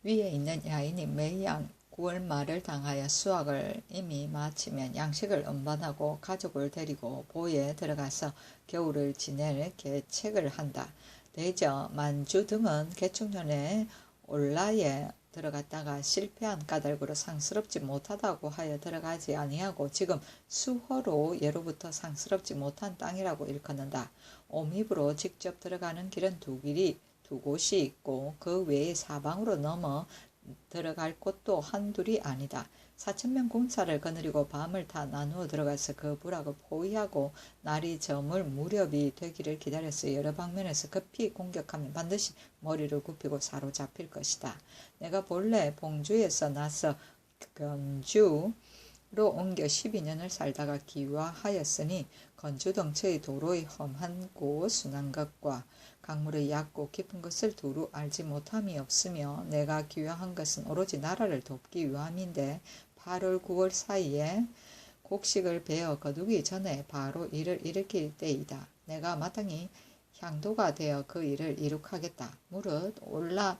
위에 있는 야인이 매양 9월 말을 당하여 수확을 이미 마치면 양식을 운반하고 가족을 데리고 보에 들어가서 겨울을 지낼 계책을 한다. 대저, 만주 등은 개축년에 올라에 들어갔다가 실패한 까닭으로 상스럽지 못하다고 하여 들어가지 아니하고 지금 수호로 예로부터 상스럽지 못한 땅이라고 일컫는다. 오미부로 직접 들어가는 길은 두 곳이 있고 그 외에 사방으로 넘어 들어갈 곳도 한둘이 아니다. 4,000명 군사를 거느리고 밤을 다 나누어 들어가서 그 부락을 포위하고 날이 저물 무렵이 되기를 기다려서 여러 방면에서 급히 공격하면 반드시 머리를 굽히고 사로잡힐 것이다. 내가 본래 봉주에서 나서 건주로 옮겨 12년을 살다가 기화하였으니 건주 덩처의 도로의 험한 순한 것과 강물의 얕고 깊은 것을 두루 알지 못함이 없으며 내가 귀화한 것은 오로지 나라를 돕기 위함인데 8월 9월 사이에 곡식을 베어 거두기 전에 바로 일을 일으킬 때이다. 내가 마땅히 향도가 되어 그 일을 이룩하겠다. 무릇 올라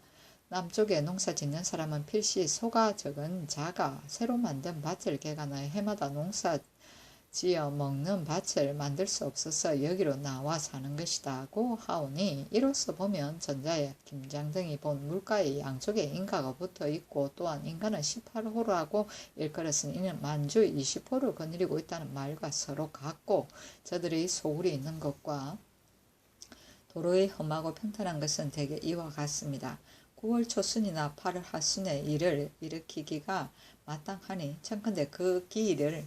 남쪽에 농사 짓는 사람은 필시 소가 적은 자가 새로 만든 밭을 개간하여 해마다 농사 지어 먹는 밭을 만들 수 없어서 여기로 나와 사는 것이다고 하오니 이로써 보면 전자에 김장 등이 본 물가의 양쪽에 인가가 붙어 있고 또한 인가는 18호라고 일컬었으니 이는 만주 20호를 거느리고 있다는 말과 서로 같고 저들의 소굴이 있는 것과 도로의 험하고 평탄한 것은 대개 이와 같습니다. 9월 초순이나 8월 하순에 일을 일으키기가 마땅하니 청컨대 그 기일을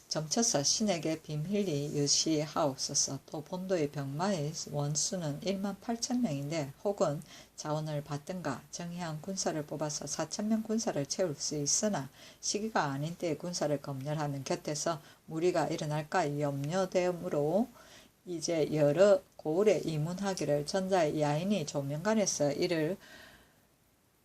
점쳐서 신에게 비밀리 유시하옵소서. 또 본도의 병마의 원수는 18,000명인데 혹은 자원을 받든가 정의한 군사를 뽑아서 4,000명 군사를 채울 수 있으나 시기가 아닌 때에 군사를 검열하면 곁에서 무리가 일어날까 염려되므로 이제 여러 고을에 이문하기를 전자의 야인이 조명관에서 이를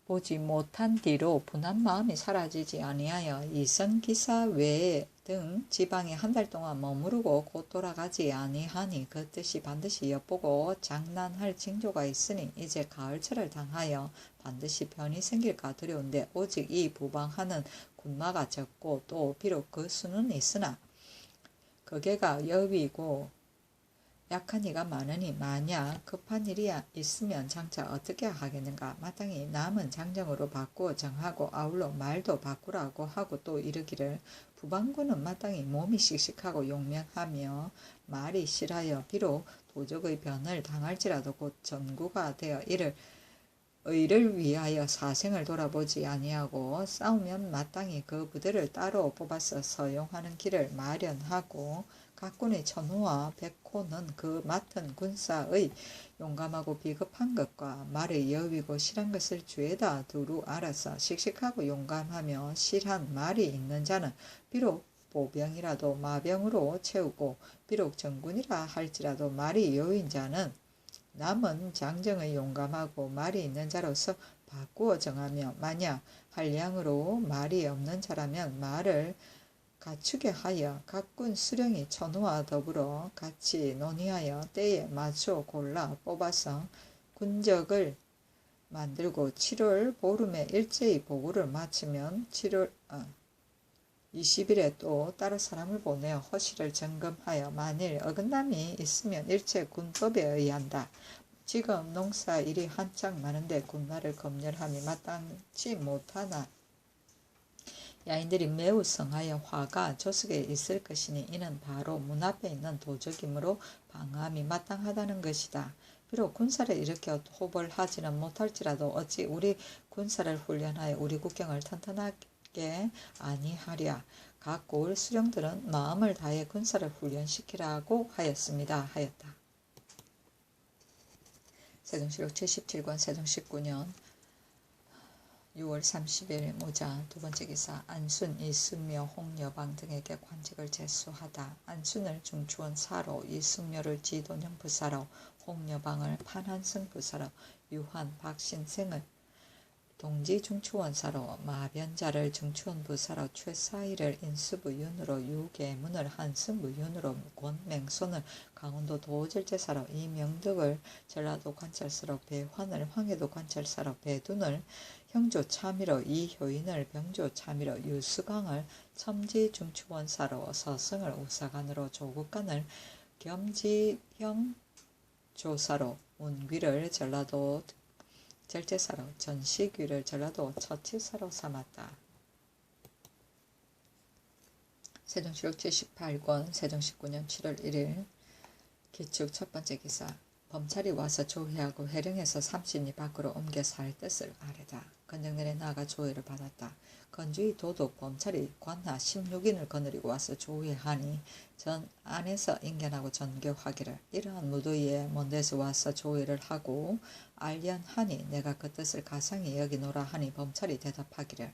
보지 못한 뒤로 분한 마음이 사라지지 아니하여 이성기사 외에 등 지방에 한 달 동안 머무르고 곧 돌아가지 아니하니 그 뜻이 반드시 엿보고 장난할 징조가 있으니 이제 가을철을 당하여 반드시 변이 생길까 두려운데 오직 이 부방하는 군마가 적고 또 비록 그 수는 있으나 거개가 여위고 약한 이가 많으니 만약 급한 일이 있으면 장차 어떻게 하겠는가. 마땅히 남은 장정으로 바꾸어 정하고 아울러 말도 바꾸라고 하고 또 이르기를 부방군은 마땅히 몸이 씩씩하고 용맹하며 말이 실하여 비록 도적의 변을 당할지라도 곧 전구가 되어 이를 의를 위하여 사생을 돌아보지 아니하고 싸우면 마땅히 그 부대를 따로 뽑아서 서용하는 길을 마련하고 각군의 천호와 백호는 그 맡은 군사의 용감하고 비겁한 것과 말의 여위고 실한 것을 주에다 두루 알아서 씩씩하고 용감하며 실한 말이 있는 자는 비록 보병이라도 마병으로 채우고 비록 정군이라 할지라도 말이 여인 자는 남은 장정의 용감하고 말이 있는 자로서 바꾸어 정하며 만약 한량으로 말이 없는 자라면 말을 갖추게 하여 각군 수령이 천우와 더불어 같이 논의하여 때에 맞춰 골라 뽑아서 군적을 만들고 7월 보름에 일제히 보고를 마치면 7월 20일에 또 따로 사람을 보내어 허실을 점검하여 만일 어긋남이 있으면 일체 군법에 의한다. 지금 농사 일이 한창 많은데 군마를 검열함이 마땅치 못하나 야인들이 매우 성하여 화가 조석에 있을 것이니 이는 바로 문 앞에 있는 도적이므로 방함이 마땅하다는 것이다. 비록 군사를 일으켜 호벌하지는 못할지라도 어찌 우리 군사를 훈련하여 우리 국경을 튼튼하게 아니하랴. 각 고을 수령들은 마음을 다해 군사를 훈련시키라고 하였다. 세종실록 77권 세종 19년 6월 30일 모자 두번째 기사 안순, 이승묘, 홍여방 등에게 관직을 제수하다. 안순을 중추원 사로, 이승묘를 지도령 부사로, 홍여방을 판한승 부사로, 유한, 박신생을 동지 중추원사로, 마변자를 중추원 부사로, 최사일을 인수부 윤으로, 유계문을 한승부 윤으로, 권맹손을 강원도 도질제사로, 이명덕을 전라도 관찰사로, 배환을 황해도 관찰사로, 배둔을 형조 참의로, 이효인을 병조 참의로, 유수강을 첨지 중추원사로, 서승을 우사관으로, 조국간을 겸지형 조사로, 운귀를 전라도 절제사로, 전시귀를 전라도 처치사로 삼았다. 세종실록 78권 세종 19년 7월 1일 기축 첫번째 기사 범찰이 와서 조회하고 회령에서 삼신이 밖으로 옮겨 살 뜻을 아뢰다. 건정들에 나아가 조회를 받았다. 건주의 도독 범찰이 관하 16인을 거느리고 와서 조회하니 전 안에서 인견하고 전교하기를 이러한 무더위에 먼 데서 와서 조회를 하고 알련하니 내가 그 뜻을 가상히 여기노라 하니 범찰이 대답하기를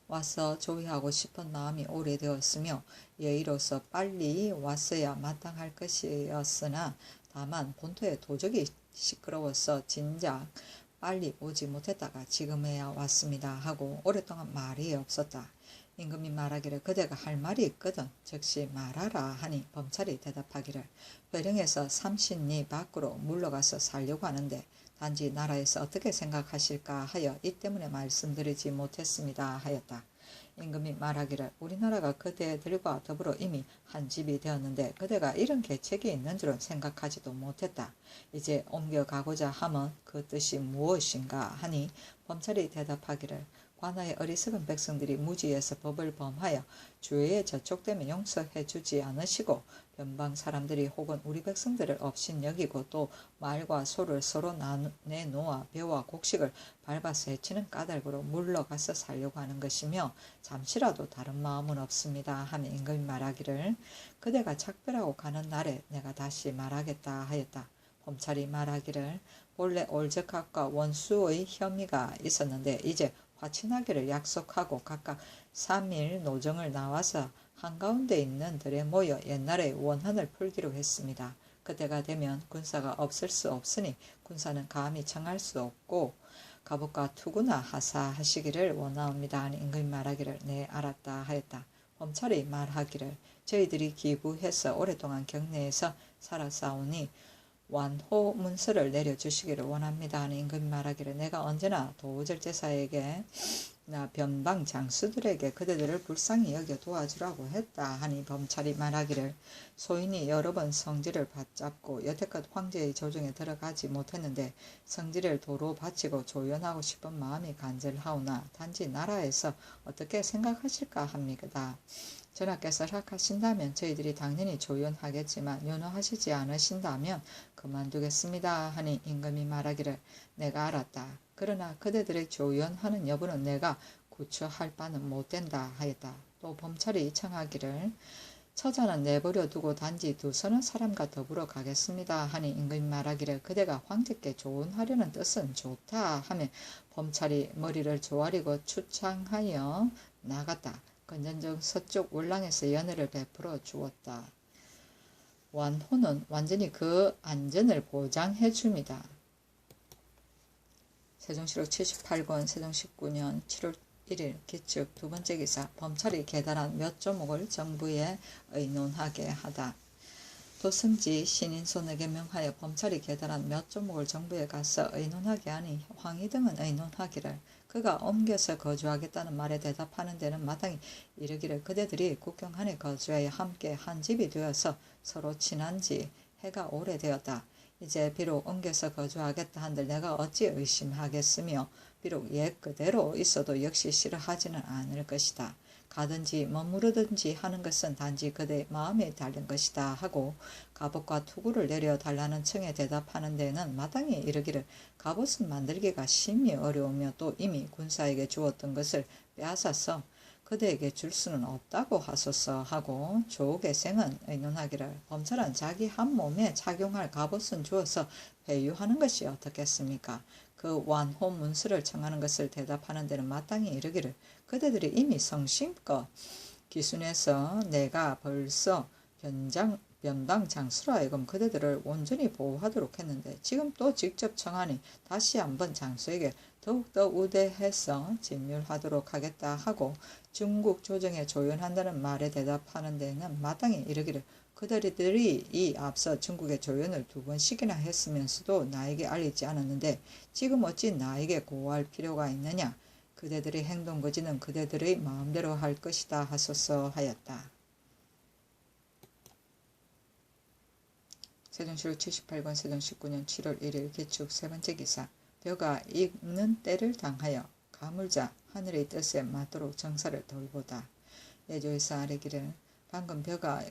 와서 조회하고 싶은 마음이 오래되었으며 예의로서 빨리 왔어야 마땅할 것이었으나 다만 본토에 도적이 시끄러워서 진작 빨리 오지 못했다가 지금에야 왔습니다 하고 오랫동안 말이 없었다. 임금이 말하기를 그대가 할 말이 있거든 즉시 말하라 하니 범찰이 대답하기를 회령에서 삼신리 밖으로 물러가서 살려고 하는데 단지 나라에서 어떻게 생각하실까 하여 이 때문에 말씀드리지 못했습니다 하였다. 임금이 말하기를 우리나라가 그대들과 더불어 이미 한 집이 되었는데 그대가 이런 계책이 있는 줄은 생각하지도 못했다. 이제 옮겨가고자 함은 그 뜻이 무엇인가 하니 범찰이 대답하기를 관하의 어리석은 백성들이 무지에서 법을 범하여 주의에 저촉되면 용서해 주지 않으시고 변방 사람들이 혹은 우리 백성들을 업신 여기고 또 말과 소를 서로 내놓아 벼와 곡식을 밟아서 해치는 까닭으로 물러가서 살려고 하는 것이며 잠시라도 다른 마음은 없습니다 하며 임금이 말하기를 그대가 작별하고 가는 날에 내가 다시 말하겠다 하였다. 범찰이 말하기를 본래 올적학과 원수의 혐의가 있었는데 이제 화친하기를 약속하고 각각 3일 노정을 나와서 한가운데 있는 들에 모여 옛날의 원한을 풀기로 했습니다. 그때가 되면 군사가 없을 수 없으니 군사는 감히 청할 수 없고 갑옷과 투구나 하사하시기를 원하옵니다 하니 임금이 말하기를 네 알았다 하였다. 범찰이 말하기를 저희들이 기부해서 오랫동안 경내에서 살아싸우니 완호 문서를 내려주시기를 원합니다 하는 임금이 말하기를 내가 언제나 도절제사에게 나 변방 장수들에게 그대들을 불쌍히 여겨 도와주라고 했다 하니 범찰이 말하기를 소인이 여러 번 성지를 받잡고 여태껏 황제의 조정에 들어가지 못했는데 성지를 도로 바치고 조연하고 싶은 마음이 간절하오나 단지 나라에서 어떻게 생각하실까 합니다. 전하께서 허락하신다면 저희들이 당연히 조연하겠지만 연호하시지 않으신다면 그만두겠습니다 하니 임금이 말하기를 내가 알았다. 그러나 그대들의 조연하는 여부는 내가 구처할 바는 못된다 하였다. 또 범찰이 청하기를 처자는 내버려 두고 단지 두 서너 사람과 더불어 가겠습니다 하니 임금이 말하기를 그대가 황제께 조언하려는 뜻은 좋다 하며 범찰이 머리를 조아리고 추창하여 나갔다. 건전정 서쪽 울랑에서 연회를 베풀어 주었다. 완호는 완전히 그 안전을 보장해 줍니다. 세종시로 78권 세종 19년 7월 1일 기축 두 번째 기사 범찰이 계달한 몇 조목을 정부에 의논하게 하다. 도승지 신인손에게 명하여 범찰이 계달한 몇 조목을 정부에 가서 의논하게 하니 황희 등은 의논하기를 그가 옮겨서 거주하겠다는 말에 대답하는 데는 마땅히 이르기를 그대들이 국경 안에 거주하여 함께 한 집이 되어서 서로 친한지 해가 오래되었다. 이제 비록 옮겨서 거주하겠다 한들 내가 어찌 의심하겠으며 비록 옛 그대로 있어도 역시 싫어하지는 않을 것이다. 가든지 머무르든지 하는 것은 단지 그대의 마음에 달린 것이다 하고 갑옷과 투구를 내려달라는 청에 대답하는 데는 마땅히 이르기를 갑옷은 만들기가 심히 어려우며 또 이미 군사에게 주었던 것을 빼앗아서 그대에게 줄 수는 없다고 하소서 하고 조계생은 의논하기를 범찰은 자기 한 몸에 착용할 갑옷은 주어서 회유하는 것이 어떻겠습니까? 그 완호 문수를 청하는 것을 대답하는 데는 마땅히 이르기를 그대들이 이미 성심껏 기순해서 내가 벌써 변당 장수로 하여금 그대들을 온전히 보호하도록 했는데 지금 또 직접 청하니 다시 한번 장수에게 더욱더 우대해서 진율하도록 하겠다 하고 중국 조정에 조연한다는 말에 대답하는 데는 마땅히 이르기를 그들이 이 앞서 중국에 조연을 2번씩이나 했으면서도 나에게 알리지 않았는데 지금 어찌 나에게 고할 필요가 있느냐. 그대들의 행동거지는 그대들의 마음대로 할 것이다 하소서 하였다. 세종시로 78권 세종 19년 7월 1일 기축 세 번째 기사 벼가 익는 때를 당하여 가물자 하늘의 뜻에 맞도록 정사를 돌보다. 예조에서 아뢰기를 방금 벼가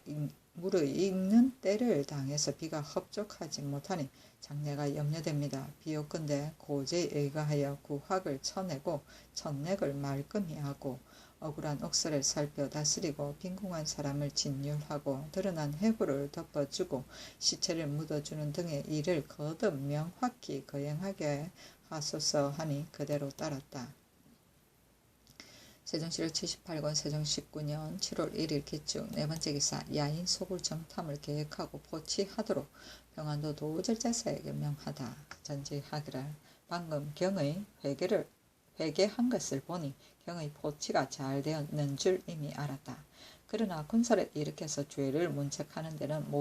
물의 익는 때를 당해서 비가 흡족하지 못하니 장래가 염려됩니다. 비옵건대 고제에 의거하여 구학을 쳐내고 천넥을 말끔히 하고 억울한 옥설을 살펴 다스리고 빈궁한 사람을 진율하고 드러난 해고를 덮어주고 시체를 묻어주는 등의 일을 거듭 명확히 거행하게 하소서 하니 그대로 따랐다. 세종시로 78권 세종 19년 7월 1일 기축 네 번째 기사 야인 소굴 정탐을 계획하고 포치하도록 평안도 도절자사에게 명하다. 전지하기를 방금 경의 회개한 것을 보니 경의 포치가 잘 되었는 줄 이미 알았다. 그러나 군사를 일으켜서 죄를 문책하는 데는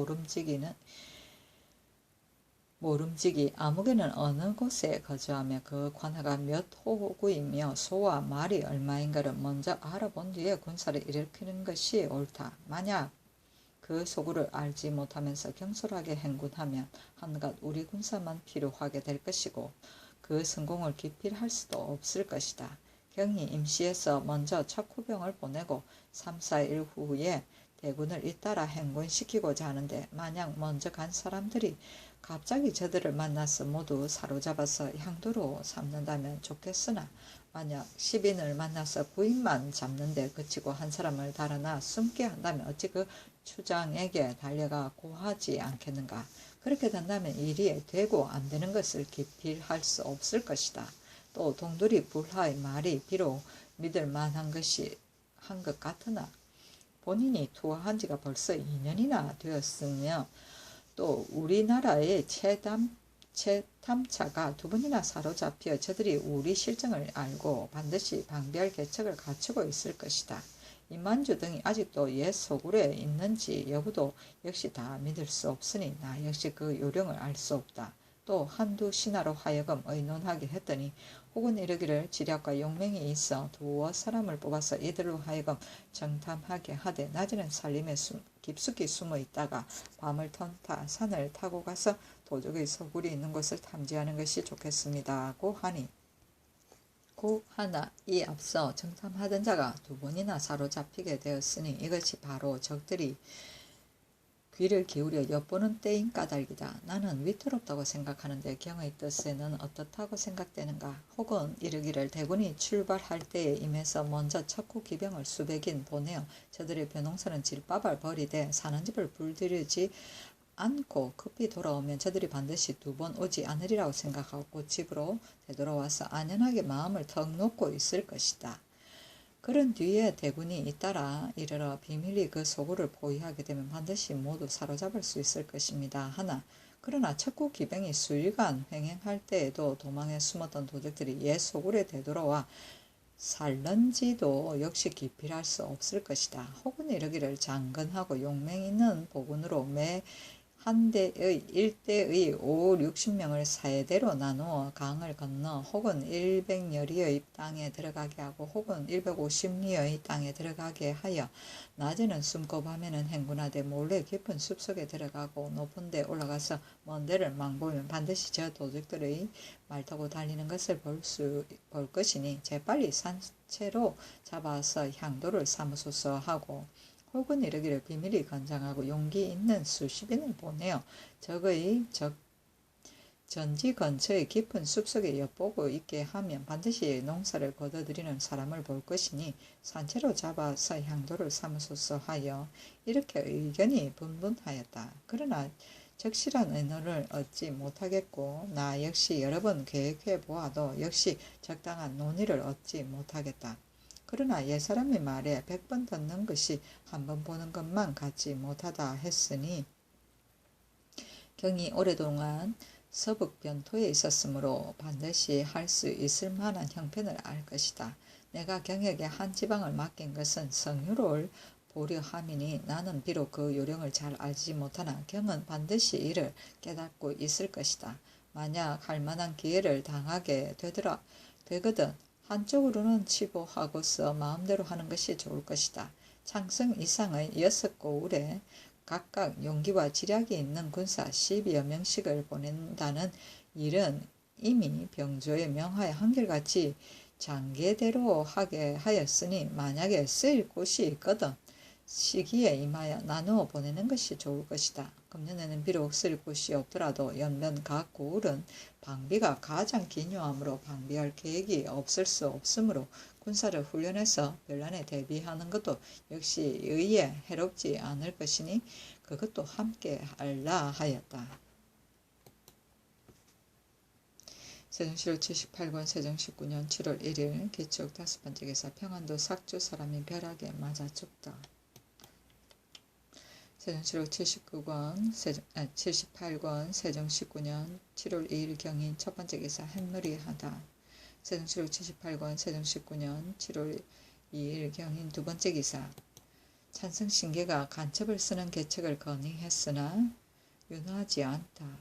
모름지기 아무개는 어느 곳에 거주하며 그 관하가 몇 호구이며 소와 말이 얼마인가를 먼저 알아본 뒤에 군사를 일으키는 것이 옳다. 만약 그 소구를 알지 못하면서 경솔하게 행군하면 한갓 우리 군사만 필요하게 될 것이고 그 성공을 기필할 수도 없을 것이다. 경이 임시해서 먼저 척후병을 보내고 3, 4일 후에 대군을 잇따라 행군시키고자 하는데 만약 먼저 간 사람들이 갑자기 저들을 만나서 모두 사로잡아서 향도로 삼는다면 좋겠으나 만약 10인을 만나서 9인만 잡는데 그치고 한 사람을 달아나 숨게 한다면 어찌 그 추장에게 달려가 고하지 않겠는가. 그렇게 된다면 일이 되고 안 되는 것을 기필할 수 없을 것이다. 또 동돌이 불하의 말이 비록 믿을 만한 것이 한 것 같으나 본인이 투하한 지가 벌써 2년이나 되었으며 또 우리나라의 채탐차가 2번이나 사로잡혀 저들이 우리 실정을 알고 반드시 방비할 계책을 갖추고 있을 것이다. 이만주 등이 아직도 옛 소굴에 있는지 여부도 역시 다 믿을 수 없으니 나 역시 그 요령을 알 수 없다. 또 한두 신하로 하여금 의논하게 했더니 혹은 이르기를 지략과 용맹이 있어 두어 사람을 뽑아서 이들로 하여금 정탐하게 하되 낮에는 산림에 깊숙이 숨어 있다가 밤을 턴타 산을 타고 가서 도적의 소굴이 있는 곳을 탐지하는 것이 좋겠습니다고 하니 하나 이 앞서 정탐하던 자가 2번이나 사로잡히게 되었으니 이것이 바로 적들이 귀를 기울여 엿보는 때인 까닭이다. 나는 위태롭다고 생각하는데 경의 뜻에는 어떻다고 생각되는가? 혹은 이르기를 대군이 출발할 때에 임해서 먼저 척후 기병을 수백인 보내어 저들의 벼농사는 질밥을 버리되 사는 집을 불들이지 않고 급히 돌아오면 저들이 반드시 2번 오지 않으리라고 생각하고 집으로 되돌아와서 안연하게 마음을 턱 놓고 있을 것이다. 그런 뒤에 대군이 잇따라 이르러 비밀리 그 소굴을 포위하게 되면 반드시 모두 사로잡을 수 있을 것입니다. 하나 그러나 척구 기병이 수일간 횡행할 때에도 도망에 숨었던 도적들이 옛 소굴에 되돌아와 살런지도 역시 기필할 수 없을 것이다. 혹은 이러기를 장건하고 용맹 있는 보군으로 매 한 대의 일대의 5, 60명을 사대로 나누어 강을 건너 혹은 100여리의 땅에 들어가게 하고 혹은 150리의 땅에 들어가게 하여 낮에는 숨고 밤에는 행군하되 몰래 깊은 숲속에 들어가고 높은 데 올라가서 먼 데를 망보면 반드시 저 도적들의 말 타고 달리는 것을 볼 것이니 재빨리 산채로 잡아서 향도를 삼으소서 하고 혹은 이르기를 비밀이 건장하고 용기 있는 수십인을 보내어 적의 전지 근처의 깊은 숲속에 엿보고 있게 하면 반드시 농사를 거둬들이는 사람을 볼 것이니 산채로 잡아서 향도를 삼으소서 하여 이렇게 의견이 분분하였다. 그러나 적실한 의논을 얻지 못하겠고 나 역시 여러 번 계획해 보아도 역시 적당한 논의를 얻지 못하겠다. 그러나 옛사람의 말에 100번 듣는 것이 한 번 보는 것만 같지 못하다 했으니 경이 오랫동안 서북 변토에 있었으므로 반드시 할 수 있을 만한 형편을 알 것이다. 내가 경에게 한 지방을 맡긴 것은 성유를 보려 함이니 나는 비록 그 요령을 잘 알지 못하나 경은 반드시 이를 깨닫고 있을 것이다. 만약 할 만한 기회를 당하게 되거든 한쪽으로는 치고 하고서 마음대로 하는 것이 좋을 것이다. 창성 이상의 6고을에 각각 용기와 지략이 있는 군사 12여 명씩을 보낸다는 일은 이미 병조에 명하여 한결같이 장계대로 하게 하였으니 만약에 쓰일 곳이 있거든 시기에 임하여 나누어 보내는 것이 좋을 것이다. 금년에는 비록 쓸 곳이 없더라도 연면 각 고을은 방비가 가장 기요하므로 방비할 계획이 없을 수 없으므로 군사를 훈련해서 별난에 대비하는 것도 역시 의에 해롭지 않을 것이니 그것도 함께 하라 하였다. 세종시록 78권 세종 19년 7월 1일 기축 5번째 기사 평안도 삭주 사람이 벼락에 맞아 죽다. 세종시록 78권 세종 19년 7월 2일 경인 첫 번째 기사 햇놀이 하다. 세종시록 78권 세종 19년 7월 2일 경인 두 번째 기사 찬성신계가 간첩을 쓰는 계책을 건의했으나 윤하지 않다.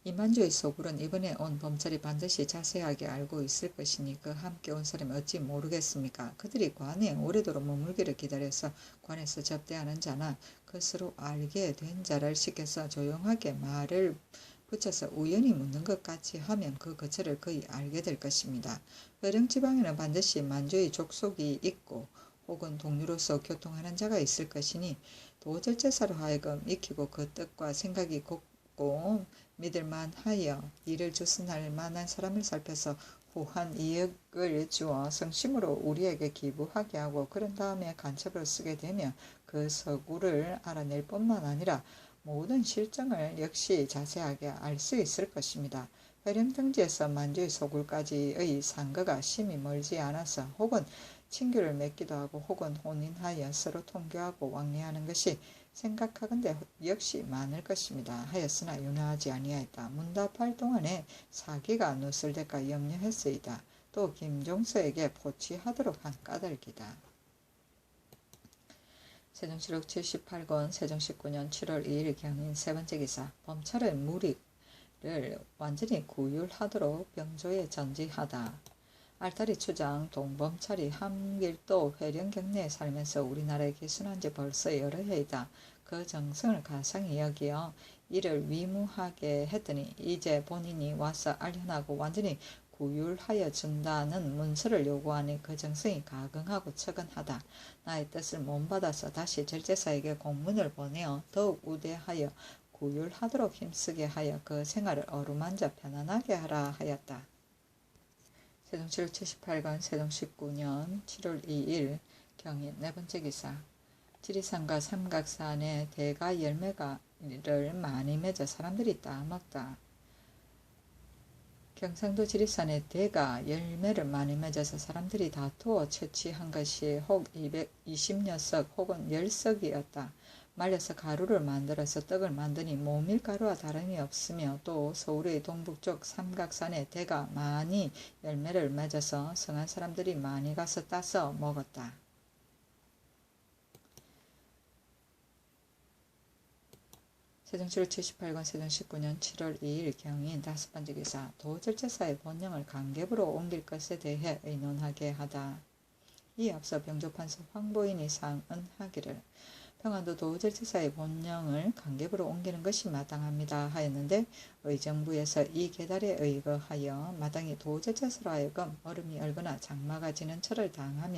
이만주의 소굴은 이번에 온 범찰이 반드시 자세하게 알고 있을 것이니 그 함께 온 사람이 어찌 모르겠습니까? 그들이 관에 오래도록 머물기를 기다려서 관에서 접대하는 자나 그것으로 알게 된 자를 시켜서 조용하게 말을 붙여서 우연히 묻는 것 같이 하면 그 거처를 거의 알게 될 것입니다. 회령지방에는 반드시 만주의 족속이 있고 혹은 동료로서 교통하는 자가 있을 것이니 도절제사로 하여금 익히고 그 뜻과 생각이 곱고 믿을만하여 이를 주선할 만한 사람을 살펴서 후한 이익을 주어 성심으로 우리에게 기부하게 하고 그런 다음에 간첩을 쓰게 되면 그 서구를 알아낼 뿐만 아니라 모든 실정을 역시 자세하게 알 수 있을 것입니다. 회령등지에서 만주의 소굴까지의 상거가 심히 멀지 않아서 혹은 친교를 맺기도 하고 혹은 혼인하여 서로 통교하고 왕래하는 것이 생각하건대 역시 많을 것입니다. 하였으나 윤하지 아니하였다. 문답할 동안에 사기가 누설될까 염려했으이다. 또 김종서에게 포치하도록 한 까닭이다. 세종시록 78권 세종 19년 7월 2일 경인 세 번째 기사 범찰의 무리를 완전히 구휼하도록 병조에 전지하다. 알타리 추장 동범찰이 함길도 회령 경내에 살면서 우리나라에 기순한 지 벌써 여러 해이다. 그 정성을 가상히 여기어 이를 위무하게 했더니 이제 본인이 와서 알려나고 완전히 구휼하여 준다는 문서를 요구하니 그 정성이 가긍하고 척은하다. 나의 뜻을 못받아서 다시 절제사에게 공문을 보내어 더욱 우대하여 구휼하도록 힘쓰게 하여 그 생활을 어루만져 편안하게 하라 하였다. 세종시록 78권 세종 19년 7월 2일 경인 네 번째 기사 지리산과 삼각산에 대가 열매를 많이 맺어 사람들이 따먹다. 경상도 지리산에 대가 열매를 많이 맺어서 사람들이 다투어 채취한 것이 혹 220녀석 혹은 10석이었다. 말려서 가루를 만들어서 떡을 만드니 모밀가루와 다름이 없으며 또 서울의 동북쪽 삼각산에 대가 많이 열매를 맺어서 성한 사람들이 많이 가서 따서 먹었다. 세종시로 78권 세종 19년 7월 2일 경인 5번째 기사 도절제사의 본령을 강ገብ으로 옮길 것에 대해 의논하게 하다. 이에 앞서 병조판서 황보인이 상언하기를 평안도 도절제사의 본령을 강ገብ으로 옮기는 것이 마땅합니다 하였는데 의정부에서 이 계달에 의거하여 마땅히 도절제사로 하여금 얼음이 얼거나 장마가 지는 철을 당하면